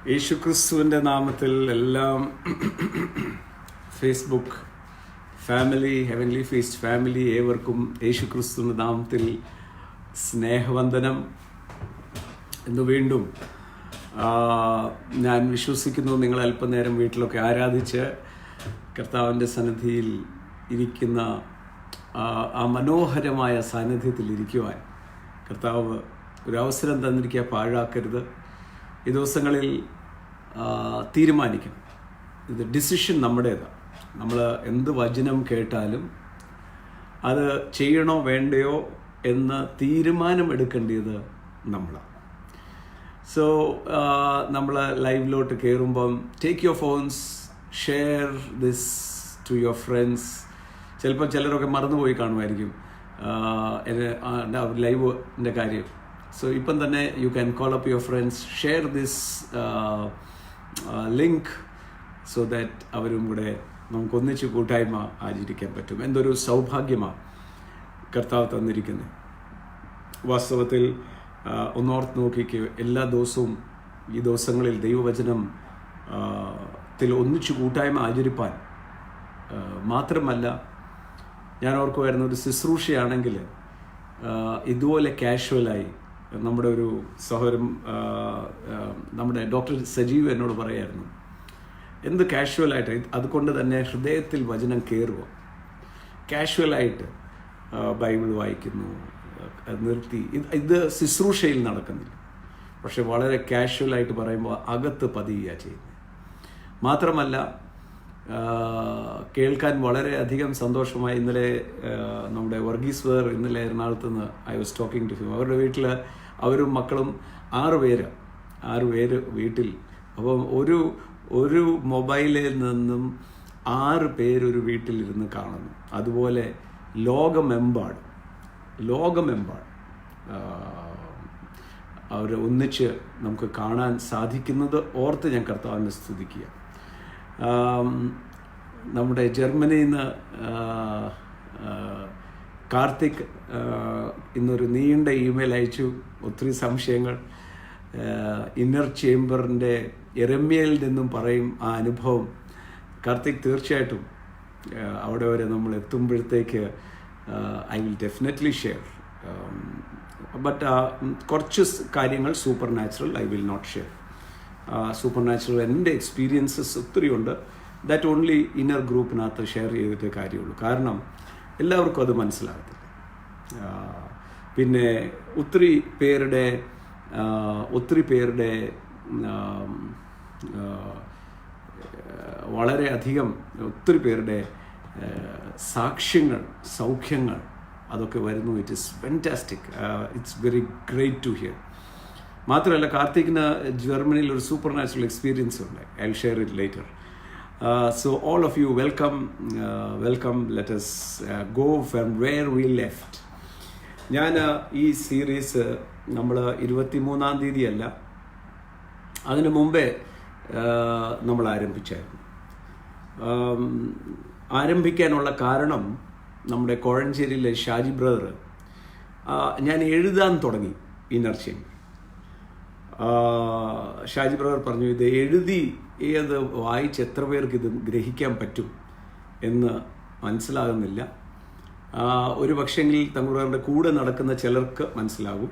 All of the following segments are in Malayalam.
യേശുക്രിസ്തുവിൻ്റെ നാമത്തിൽ എല്ലാം Facebook family, heavenly feast family ഏവർക്കും യേശുക്രിസ്തുവിൻ്റെ നാമത്തിൽ സ്നേഹവന്ദനം എന്ന് വീണ്ടും ഞാൻ വിശ്വസിക്കുന്നു. നിങ്ങൾ അല്പനേരം വീട്ടിലൊക്കെ ആരാധിച്ച് കർത്താവിൻ്റെ സന്നിധിയിൽ ഇരിക്കുന്ന ആ മനോഹരമായ സാന്നിധ്യത്തിൽ ഇരിക്കുവാൻ കർത്താവ് ഒരു അവസരം തന്നിരിക്കുക. പാഴാക്കരുത്. ഈ ദിവസങ്ങളിൽ തീരുമാനിക്കണം. ഇത് ഡിസിഷൻ നമ്മുടേതാണ്. നമ്മൾ എന്ത് വചനം കേട്ടാലും അത് ചെയ്യണോ വേണ്ടയോ എന്ന് തീരുമാനമെടുക്കേണ്ടത് നമ്മളാണ്. സോ നമ്മൾ ലൈവിലോട്ട് കയറുമ്പം take your phones, share this to your friends. ചിലപ്പോൾ ചിലരൊക്കെ മറന്നുപോയി കാണുമായിരിക്കും ലൈവിൻ്റെ കാര്യം. So ഇപ്പം തന്നെ you can call up your friends, share this link so that അവരും കൂടെ നമുക്കൊന്നിച്ച് കൂട്ടായ്മ ആചരിക്കാൻ പറ്റും. എന്തൊരു സൗഭാഗ്യമാണ് കർത്താവ് തന്നിരിക്കുന്നത്. വാസ്തവത്തിൽ ഒന്നോർത്ത് നോക്കിക്ക്, എല്ലാ ദിവസവും ഈ ദിവസങ്ങളിൽ ദൈവവചനം ഒന്നിച്ച് കൂട്ടായ്മ ആചരിപ്പാൻ മാത്രമല്ല, ഞാൻ ഓർക്കുമായിരുന്നു ഒരു ശുശ്രൂഷയാണെങ്കിൽ ഇതുപോലെ കാഷ്വലായി നമ്മുടെ ഒരു സഹോദരൻ നമ്മുടെ ഡോക്ടർ സജീവ് എന്നോട് പറയായിരുന്നു, എന്ത് കാഷ്വലായിട്ട്, അതുകൊണ്ട് തന്നെ ഹൃദയത്തിൽ വചനം കയറുക. കാഷ്വലായിട്ട് ബൈബിൾ വായിക്കുന്നു, നിർത്തി. ഇത് ശുശ്രൂഷയിൽ നടക്കുന്നില്ല, പക്ഷെ വളരെ കാഷ്വലായിട്ട് പറയുമ്പോൾ അകത്ത് പതിയുക ചെയ്യുന്നത്. മാത്രമല്ല കേൾക്കാൻ വളരെയധികം സന്തോഷമായി. ഇന്നലെ നമ്മുടെ വർഗീസ് വേർ ഇന്നലെ എറണാകുളത്ത് നിന്ന് I was talking to him. അവരുടെ വീട്ടിൽ അവരും മക്കളും 6 പേര് വീട്ടിൽ. അപ്പം ഒരു മൊബൈലിൽ നിന്നും 6 പേരൊരു വീട്ടിലിരുന്ന് കാണുന്നു. അതുപോലെ ലോകമെമ്പാടും അവർ ഒന്നിച്ച് നമുക്ക് കാണാൻ സാധിക്കുന്നത് ഓർത്ത് ഞാൻ കർത്താവിനെ സ്തുതിക്കുക. നമ്മുടെ ജർമ്മനിയിൽ നിന്ന് കാർത്തിക് ഇന്നൊരു നീണ്ട ഇമെയിൽ അയച്ചു. ഒത്തിരി സംശയങ്ങൾ. ഇന്നർ ചേംബറിൻ്റെ എരമ്യയിൽ നിന്നും പറയും ആ അനുഭവം. കാർത്തിക്, തീർച്ചയായിട്ടും അവിടെ വരെ നമ്മൾ എത്തുമ്പോഴത്തേക്ക് I will definitely share. But കുറച്ച് കാര്യങ്ങൾ super natural I will not share. Super natural എൻ്റെ എക്സ്പീരിയൻസസ് ഒത്തിരി ഉണ്ട്. ദാറ്റ് ഓൺലി ഇന്നർ ഗ്രൂപ്പിനകത്ത് ഷെയർ ചെയ്തിട്ട് കാര്യമുള്ളൂ. കാരണം എല്ലാവർക്കും അത് മനസ്സിലാകത്തില്ല. പിന്നെ ഒത്തിരി പേരുടെ വളരെയധികം ഒത്തിരി പേരുടെ സാക്ഷ്യങ്ങൾ, സൗഖ്യങ്ങൾ അതൊക്കെ വരുന്നു. It is fantastic. It's very great to hear. മാത്രമല്ല, കാർത്തികിന് ജർമ്മനിയിൽ ഒരു സൂപ്പർ നാച്ചുറൽ എക്സ്പീരിയൻസ് ഉണ്ട്. I will share it later. So all of you, welcome. Let us go from where we left. ഞാൻ ഈ സീരീസ് നമ്മൾ 23-ാം തീയതി അല്ല, അതിനു മുമ്പേ നമ്മൾ ആരംഭിച്ചായിരുന്നു. ആരംഭിക്കാനുള്ള കാരണം നമ്മുടെ കോഴഞ്ചേരിയിലെ ഷാജി ബ്രദർ, ഞാൻ എഴുതാൻ തുടങ്ങി ഇന്നർ ചേംബർ. ഷാജി ബ്രദർ പറഞ്ഞു, ഇത് എഴുതി ഏത് വായിച്ച് എത്ര പേർക്ക് ഇത് ഗ്രഹിക്കാൻ പറ്റും എന്ന് മനസ്സിലാകുന്നില്ല. ഒരു പക്ഷെങ്കിൽ തങ്കുറയുടെ കൂടെ നടക്കുന്ന ചിലർക്ക് മനസ്സിലാകും.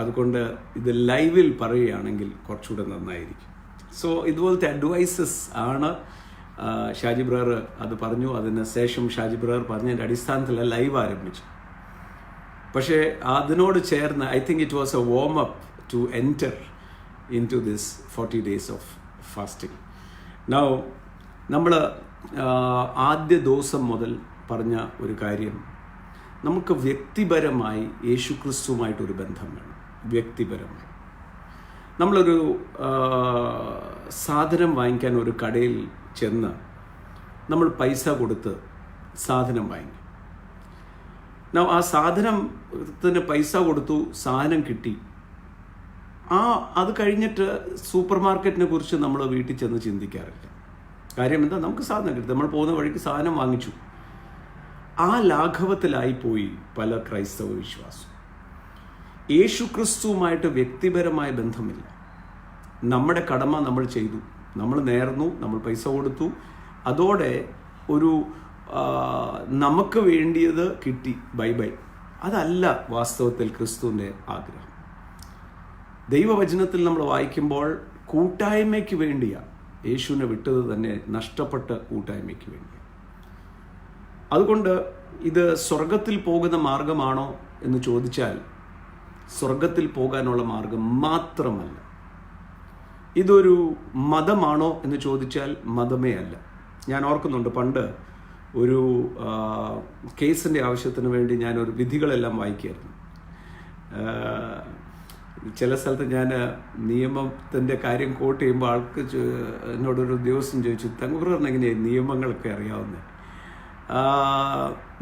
അതുകൊണ്ട് ഇത് ലൈവിൽ പറയുകയാണെങ്കിൽ കുറച്ചുകൂടെ നന്നായിരിക്കും. സോ ഇതുപോലത്തെ അഡ്വൈസസ് ആണ് ഷാജി ബ്രദർ അത് പറഞ്ഞു. അതിന് ശേഷം ഷാജി ബ്രദർ പറഞ്ഞതിൻ്റെ അടിസ്ഥാനത്തിൽ ലൈവ് ആരംഭിച്ചു. പക്ഷേ അതിനോട് ചേർന്ന് I think it was a warm up to enter in to this 40 days of fasting. Now നമ്മൾ ആദ്യ ദിവസം മുതൽ പറഞ്ഞ ഒരു കാര്യം, നമുക്ക് വ്യക്തിപരമായി യേശുക്രിസ്തുവുമായിട്ടൊരു ബന്ധം വേണം. വ്യക്തിപരമായി നമ്മളൊരു സാധനം വാങ്ങിക്കാൻ ഒരു കടയിൽ ചെന്ന് നമ്മൾ പൈസ കൊടുത്ത് സാധനം വാങ്ങി. ആ സാധനത്തിന് പൈസ കൊടുത്തു, സാധനം കിട്ടി. അത് കഴിഞ്ഞിട്ട് സൂപ്പർ മാർക്കറ്റിനെ കുറിച്ച് നമ്മൾ വീട്ടിൽ ചെന്ന് ചിന്തിക്കാറില്ല. കാര്യം എന്താ? നമുക്ക് സാധനം കിട്ടി, നമ്മൾ പോകുന്ന വഴിക്ക് സാധനം വാങ്ങിച്ചു. ആ ലാഘവത്തിലായിപ്പോയി പല ക്രൈസ്തവ വിശ്വാസം. യേശുക്രിസ്തുവുമായിട്ട് വ്യക്തിപരമായ ബന്ധമില്ല. നമ്മുടെ കടമ നമ്മൾ ചെയ്തു, നമ്മൾ നേർന്നു, നമ്മൾ പൈസ കൊടുത്തു, അതോടെ ഒരു നമുക്ക് വേണ്ടിയത് കിട്ടി, ബൈ ബൈ. അതല്ല വാസ്തവത്തിൽ ക്രിസ്തുവിൻ്റെ ആഗ്രഹം. ദൈവവചനത്തിൽ നമ്മൾ വായിക്കുമ്പോൾ കൂട്ടായ്മയ്ക്ക് വേണ്ടിയാണ് യേശുവിനെ വിട്ടത് തന്നെ, നഷ്ടപ്പെട്ട കൂട്ടായ്മയ്ക്ക് വേണ്ടിയാണ്. അതുകൊണ്ട് ഇത് സ്വർഗത്തിൽ പോകുന്ന മാർഗമാണോ എന്ന് ചോദിച്ചാൽ സ്വർഗത്തിൽ പോകാനുള്ള മാർഗം മാത്രമല്ല. ഇതൊരു മതമാണോ എന്ന് ചോദിച്ചാൽ മതമേ അല്ല. ഞാൻ ഓർക്കുന്നുണ്ട്, പണ്ട് ഒരു കേസിൻ്റെ ആവശ്യത്തിന് വേണ്ടി ഞാനൊരു വിധികളെല്ലാം വായിക്കുമായിരുന്നു. ചില സ്ഥലത്ത് ഞാൻ നിയമത്തിൻ്റെ കാര്യം കോട്ട് ചെയ്യുമ്പോൾ ആൾക്ക് എന്നോടൊരു ഉദ്യോഗസ്ഥൻ ചോദിച്ചു, തങ്കപ്രവറിന് എങ്ങനെയാണ് നിയമങ്ങളൊക്കെ അറിയാവുന്നത്?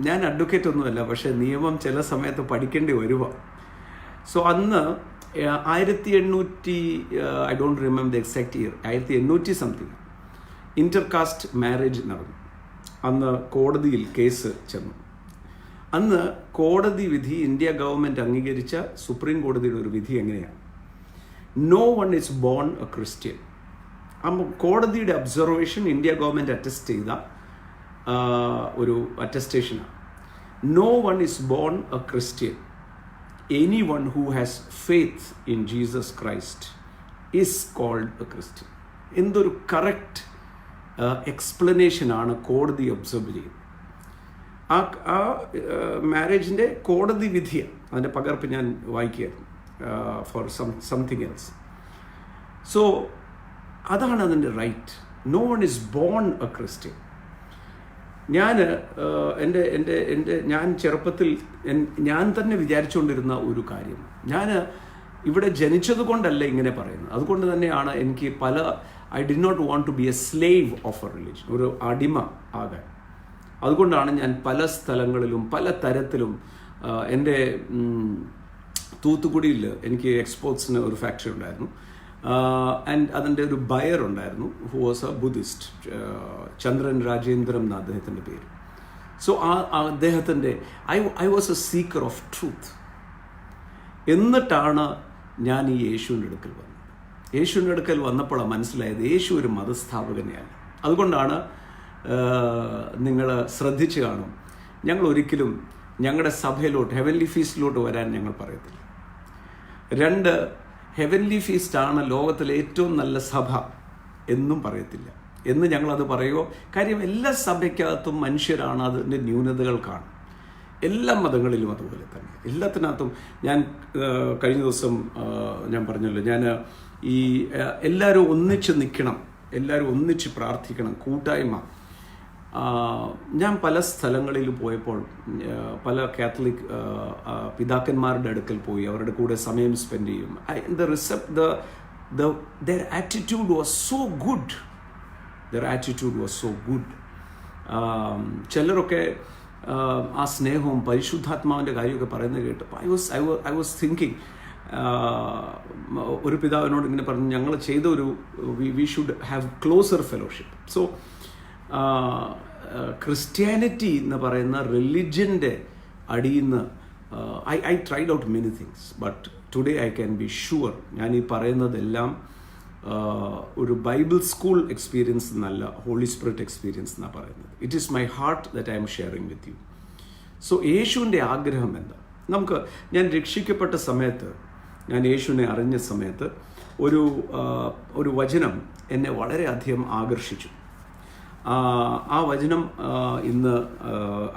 ഞാൻ അഡ്വക്കേറ്റ് ഒന്നുമല്ല, പക്ഷേ നിയമം ചില സമയത്ത് പഠിക്കേണ്ടി വരുക. സോ അന്ന് 1800 I don't remember the exact year, 1800 something intercaste marriage നടന്നു. അന്ന് കോടതിയിൽ കേസ് ചെന്നു. അന്ന് കോടതി വിധി, ഇന്ത്യ ഗവൺമെൻറ് അംഗീകരിച്ച സുപ്രീം കോടതിയുടെ ഒരു വിധി എങ്ങനെയാണ്? No one is born a Christian. അപ്പം കോടതിയുടെ ഒബ്സർവേഷൻ ഇന്ത്യ ഗവൺമെൻറ് അറ്റസ്റ്റ് ചെയ്ത ഒരു അറ്റസ്റ്റേഷനാണ്. No one is born a Christian. Anyone who has faith in Jesus Christ is called a Christian. എന്തൊരു കറക്റ്റ് എക്സ്പ്ലനേഷനാണ് കോടതി ഒബ്സർവ് ചെയ്യുന്നത്. ആ മാരേജിൻ്റെ കോടതി വിധിയാണ്. അതിൻ്റെ പകർപ്പ് ഞാൻ വായിക്കുകയായിരുന്നു ഫോർ സംതിങ് എൽസ്. സോ അതാണ് അതിൻ്റെ right. No one is born a Christian. ഞാൻ ചെറുപ്പത്തിൽ ഞാൻ തന്നെ വിചാരിച്ചുകൊണ്ടിരുന്ന ഒരു കാര്യം, ഞാൻ ഇവിടെ ജനിച്ചത് കൊണ്ടല്ല ഇങ്ങനെ പറയുന്നത്. അതുകൊണ്ട് തന്നെയാണ് എനിക്ക് I did not want to be a slave of a religion, ഒരു അടിമ ആകാൻ. അതുകൊണ്ടാണ് ഞാൻ പല സ്ഥലങ്ങളിലും പല തരത്തിലും എൻ്റെ തൂത്തുക്കുടിയിൽ എനിക്ക് എക്സ്പോർട്സിന് ഒരു ഫാക്ടറി ഉണ്ടായിരുന്നു. ആൻഡ് അതിൻ്റെ ഒരു ബയർ ഉണ്ടായിരുന്നു, ഹു വാസ് എ ബുദ്ധിസ്റ്റ്, ചന്ദ്രൻ രാജേന്ദ്രം എന്ന അദ്ദേഹത്തിൻ്റെ പേര്. സോ അദ്ദേഹത്തിൻ്റെ I was A seeker of truth. എന്നിട്ടാണ് ഞാൻ ഈ യേശുവിൻ്റെ അടുക്കൽ വന്നത്. യേശുവിൻ്റെ അടുക്കൽ വന്നപ്പോഴാണ് മനസ്സിലായത് യേശു ഒരു മതസ്ഥാപകനെയല്ല. അതുകൊണ്ടാണ് നിങ്ങൾ ശ്രദ്ധിച്ച് കാണും, ഞങ്ങൾ ഒരിക്കലും ഞങ്ങളുടെ സഭയിലോട്ട് ഹെവൻലി ഫീസ്റ്റിലോട്ട് വരാൻ ഞങ്ങൾ പറയത്തില്ല. 2, ഹെവൻലി ഫീസ്റ്റാണ് ലോകത്തിലെ ഏറ്റവും നല്ല സഭ എന്നും പറയത്തില്ല. എന്ന് ഞങ്ങളത് പറയുമോ? കാര്യം എല്ലാ സഭയ്ക്കകത്തും മനുഷ്യരാണ്, അതിൻ്റെ ന്യൂനതകൾ കാണും. എല്ലാ മതങ്ങളിലും അതുപോലെ തന്നെ. എല്ലാത്തിനകത്തും ഞാൻ കഴിഞ്ഞ ദിവസം ഞാൻ പറഞ്ഞല്ലോ, ഞാൻ ഈ എല്ലാവരും ഒന്നിച്ച് നിൽക്കണം, എല്ലാവരും ഒന്നിച്ച് പ്രാർത്ഥിക്കണം, കൂട്ടായ്മ. ഞാൻ പല സ്ഥലങ്ങളിൽ പോയപ്പോൾ പല കാത്തലിക് പിതാക്കന്മാരുടെ അടുക്കൽ പോയി അവരുടെ കൂടെ സമയം സ്പെൻഡ് ചെയ്യും. their attitude was so good. ചിലരൊക്കെ ആ സ്നേഹവും പരിശുദ്ധാത്മാവിൻ്റെ കാര്യമൊക്കെ പറയുന്നത് കേട്ടപ്പോൾ ഐ വാസ് തിങ്കിങ്, ഒരു പിതാവിനോട് ഇങ്ങനെ പറഞ്ഞു, ഞങ്ങൾ ചെയ്ത we should have closer fellowship. So Christianity എന്ന് പറയുന്ന റിലിജൻ്റെ അടിയിൽ നിന്ന് I tried out many things, but today I can be sure ഞാൻ ഈ പറയുന്നതെല്ലാം ഒരു ബൈബിൾ സ്കൂൾ എക്സ്പീരിയൻസ് എന്നല്ല, ഹോളി സ്പിരിറ്റ് എക്സ്പീരിയൻസ് എന്നാണ് പറയുന്നത്. It is my heart that I M sharing with you. So യേശുവിൻ്റെ ആഗ്രഹം എന്താ? ഞാൻ രക്ഷിക്കപ്പെട്ട സമയത്ത്, ഞാൻ യേശുവിനെ അറിഞ്ഞ സമയത്ത് ഒരു വചനം എന്നെ വളരെയധികം ആകർഷിച്ചു. ആ വചനം ഇന്ന്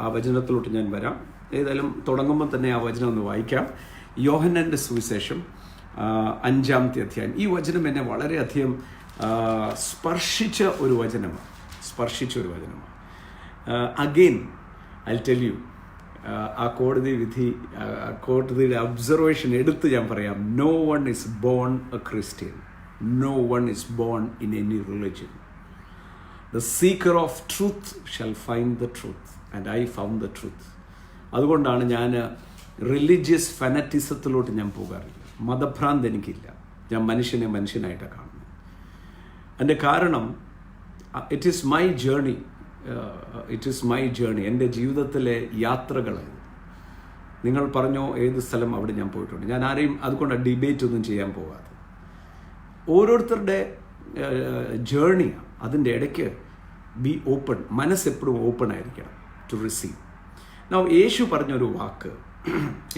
ആ വചനത്തിലോട്ട് ഞാൻ വരാം. ഏതായാലും തുടങ്ങുമ്പോൾ തന്നെ ആ വചനം ഒന്ന് വായിക്കാം. യോഹന്നാൻ്റെ സുവിശേഷം 5-ാമത്തെ അധ്യായം. ഈ വചനം എന്നെ വളരെയധികം സ്പർശിച്ച ഒരു വചനമാണ്. അഗെയിൻ ഐ ടെൽ യു, ആ കോടതിയുടെ ഒബ്സർവേഷൻ എടുത്ത് ഞാൻ പറയാം. No one is born a Christian, no one is born in any religion. The seeker of truth shall find the truth, and I found the truth. അതുകൊണ്ടാണ് ഞാൻ റിലീജിയസ് ഫാനറ്റിസത്തിലോട്ട് ഞാൻ പോകാറില്ല. മതഭ്രാന്ത് എനിക്കില്ല. ഞാൻ മനുഷ്യനെ മനുഷ്യനായിട്ടാണ് കാണുന്നത്. അതിൻ്റെ കാരണം ഇറ്റ് ഈസ് മൈ ജേർണി, എൻ്റെ ജീവിതത്തിലെ യാത്രകളാണ്. നിങ്ങൾ പറഞ്ഞോ ഏത് സ്ഥലം അവിടെ ഞാൻ പോയിട്ടുണ്ട്. ഞാൻ ആരെയും അതുകൊണ്ട് ഡിബേറ്റ് ഒന്നും ചെയ്യാൻ പോകാതെ. ഓരോരുത്തരുടെ ജേർണി. അതിൻ്റെ ഇടയ്ക്ക് ബി ഓപ്പൺ, മനസ്സെപ്പോഴും ഓപ്പൺ ആയിരിക്കണം ടു റിസീവ്. നൗ യേശു പറഞ്ഞൊരു വാക്ക്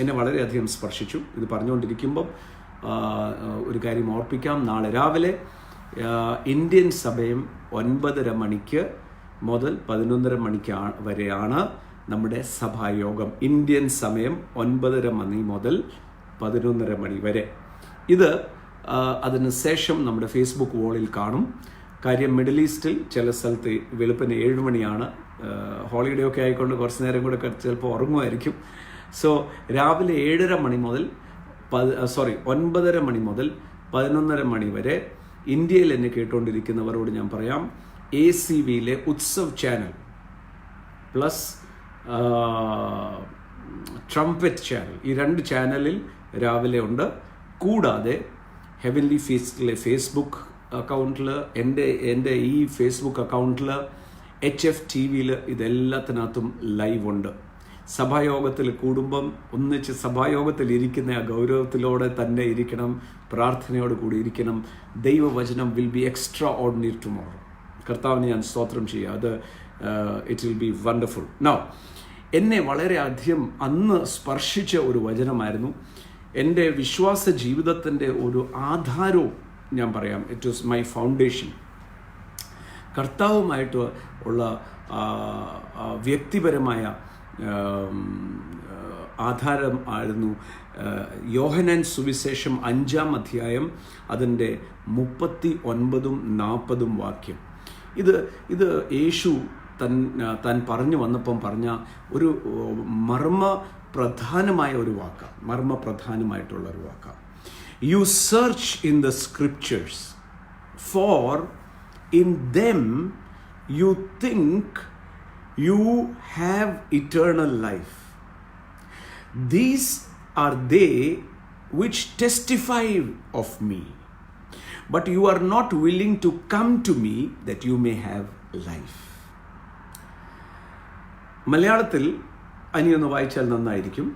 എന്നെ വളരെയധികം സ്പർശിച്ചു. ഇത് പറഞ്ഞുകൊണ്ടിരിക്കുമ്പം ഒരു കാര്യം ഓർപ്പിക്കാം. നാളെ രാവിലെ ഇന്ത്യൻ സമയം 9:30 മണിക്ക് മുതൽ 11:30 മണിക്ക് വരെയാണ് നമ്മുടെ സഭായോഗം. ഇന്ത്യൻ സമയം 9:30 മണി മുതൽ 11:30 മണി വരെ. ഇത് അതിന് ശേഷം നമ്മുടെ ഫേസ്ബുക്ക് വാളിൽ കാണും. കാര്യം മിഡിൽ ഈസ്റ്റിൽ ചില സ്ഥലത്ത് വെളുപ്പിന് 7 മണിയാണ്. ഹോളിഡേ ഒക്കെ ആയിക്കൊണ്ട് കുറച്ച് നേരം കൂടെ ചിലപ്പോൾ ഉറങ്ങുമായിരിക്കും. സോ രാവിലെ 7:30 മണി മുതൽ 9:30 മണി മുതൽ 11:30 മണി വരെ ഇന്ത്യയിൽ എന്നെ കേട്ടുകൊണ്ടിരിക്കുന്നവരോട് ഞാൻ പറയാം, ACVയിലെ Utsav channel plus trumpet channel, ഈ 2 ചാനലിൽ രാവിലെ ഉണ്ട്. കൂടാതെ ഹെവൻലി ഫീസ്റ്റിലെ ഫേസ്ബുക്ക് അക്കൗണ്ടിൽ, എൻ്റെ ഈ ഫേസ്ബുക്ക് അക്കൗണ്ടിൽ, HFTVയിൽ ഇതെല്ലാത്തിനകത്തും ലൈവ് ഉണ്ട്. സഭായോഗത്തിൽ കൂടുമ്പം ഒന്നിച്ച് സഭായോഗത്തിൽ ഇരിക്കുന്ന ആ ഗൗരവത്തിലൂടെ തന്നെ ഇരിക്കണം, പ്രാർത്ഥനയോട് കൂടി ഇരിക്കണം. ദൈവവചനം will be extra ordinary tomorrow. കർത്താവിനെ ഞാൻ സ്തോത്രം ചെയ്യുക. അത് it will B wonderful. Now എന്നെ വളരെയധികം അന്ന് സ്പർശിച്ച ഒരു വചനമായിരുന്നു. എൻ്റെ വിശ്വാസ ജീവിതത്തിൻ്റെ ഒരു ആധാരവും ഞാൻ പറയാം. It was my foundation. കർത്താവുമായിട്ട് ഉള്ള വ്യക്തിപരമായ ആധാരം ആയിരുന്നു യോഹന്നാൻ സുവിശേഷം 5-ാം അധ്യായം അതിൻ്റെ 39-40 വാക്യം. ഇത് യേശു താൻ പറഞ്ഞു വന്നപ്പം പറഞ്ഞ ഒരു മർമ്മപ്രധാനമായ ഒരു വാക്കാണ്. മർമ്മപ്രധാനമായിട്ടുള്ള ഒരു വാക്കാണ്. You search in the scriptures for in them you think you have eternal life. These are they which testify of me. But you are not willing to come to me that you may have life. മലയാളത്തിൽ അനിയൊന്ന് വായിച്ചാൽ നന്നായിരിക്കും.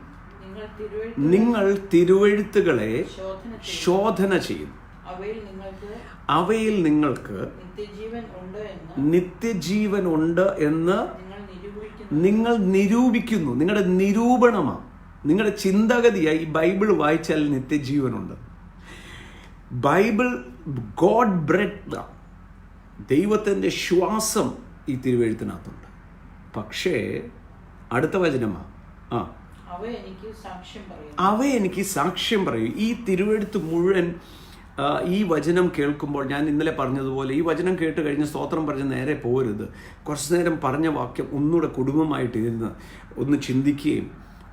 നിങ്ങൾ തിരുവെഴുത്തുകളെ ശോധന ചെയ്യുന്നു, അവയിൽ നിങ്ങൾക്ക് നിത്യജീവൻ ഉണ്ട് എന്ന് നിങ്ങൾ നിരൂപിക്കുന്നു. നിങ്ങളുടെ നിരൂപണമാണ്, നിങ്ങളുടെ ചിന്താഗതിയായി ഈ ബൈബിൾ വായിച്ചാൽ നിത്യജീവനുണ്ട്. ബൈബിൾ ഗോഡ് ബ്രെഡ്, ദൈവത്തിൻ്റെ ശ്വാസം ഈ തിരുവെഴുത്തിനകത്തുണ്ട്. പക്ഷേ അടുത്ത വചനമാണ് അവ എനിക്ക് സാക്ഷ്യം പറയും. ഈ തിരുവെഴുത്ത് മുഴുവൻ ഈ വചനം കേൾക്കുമ്പോൾ ഞാൻ ഇന്നലെ പറഞ്ഞതുപോലെ ഈ വചനം കേട്ട് കഴിഞ്ഞ് സ്തോത്രം പറഞ്ഞ് നേരെ പോരുത്. കുറച്ച് നേരം പറഞ്ഞ വാക്യം ഒന്നുകൂടെ കുടുംബമായിട്ട് ഇരുന്ന് ഒന്ന് ചിന്തിക്കുകയും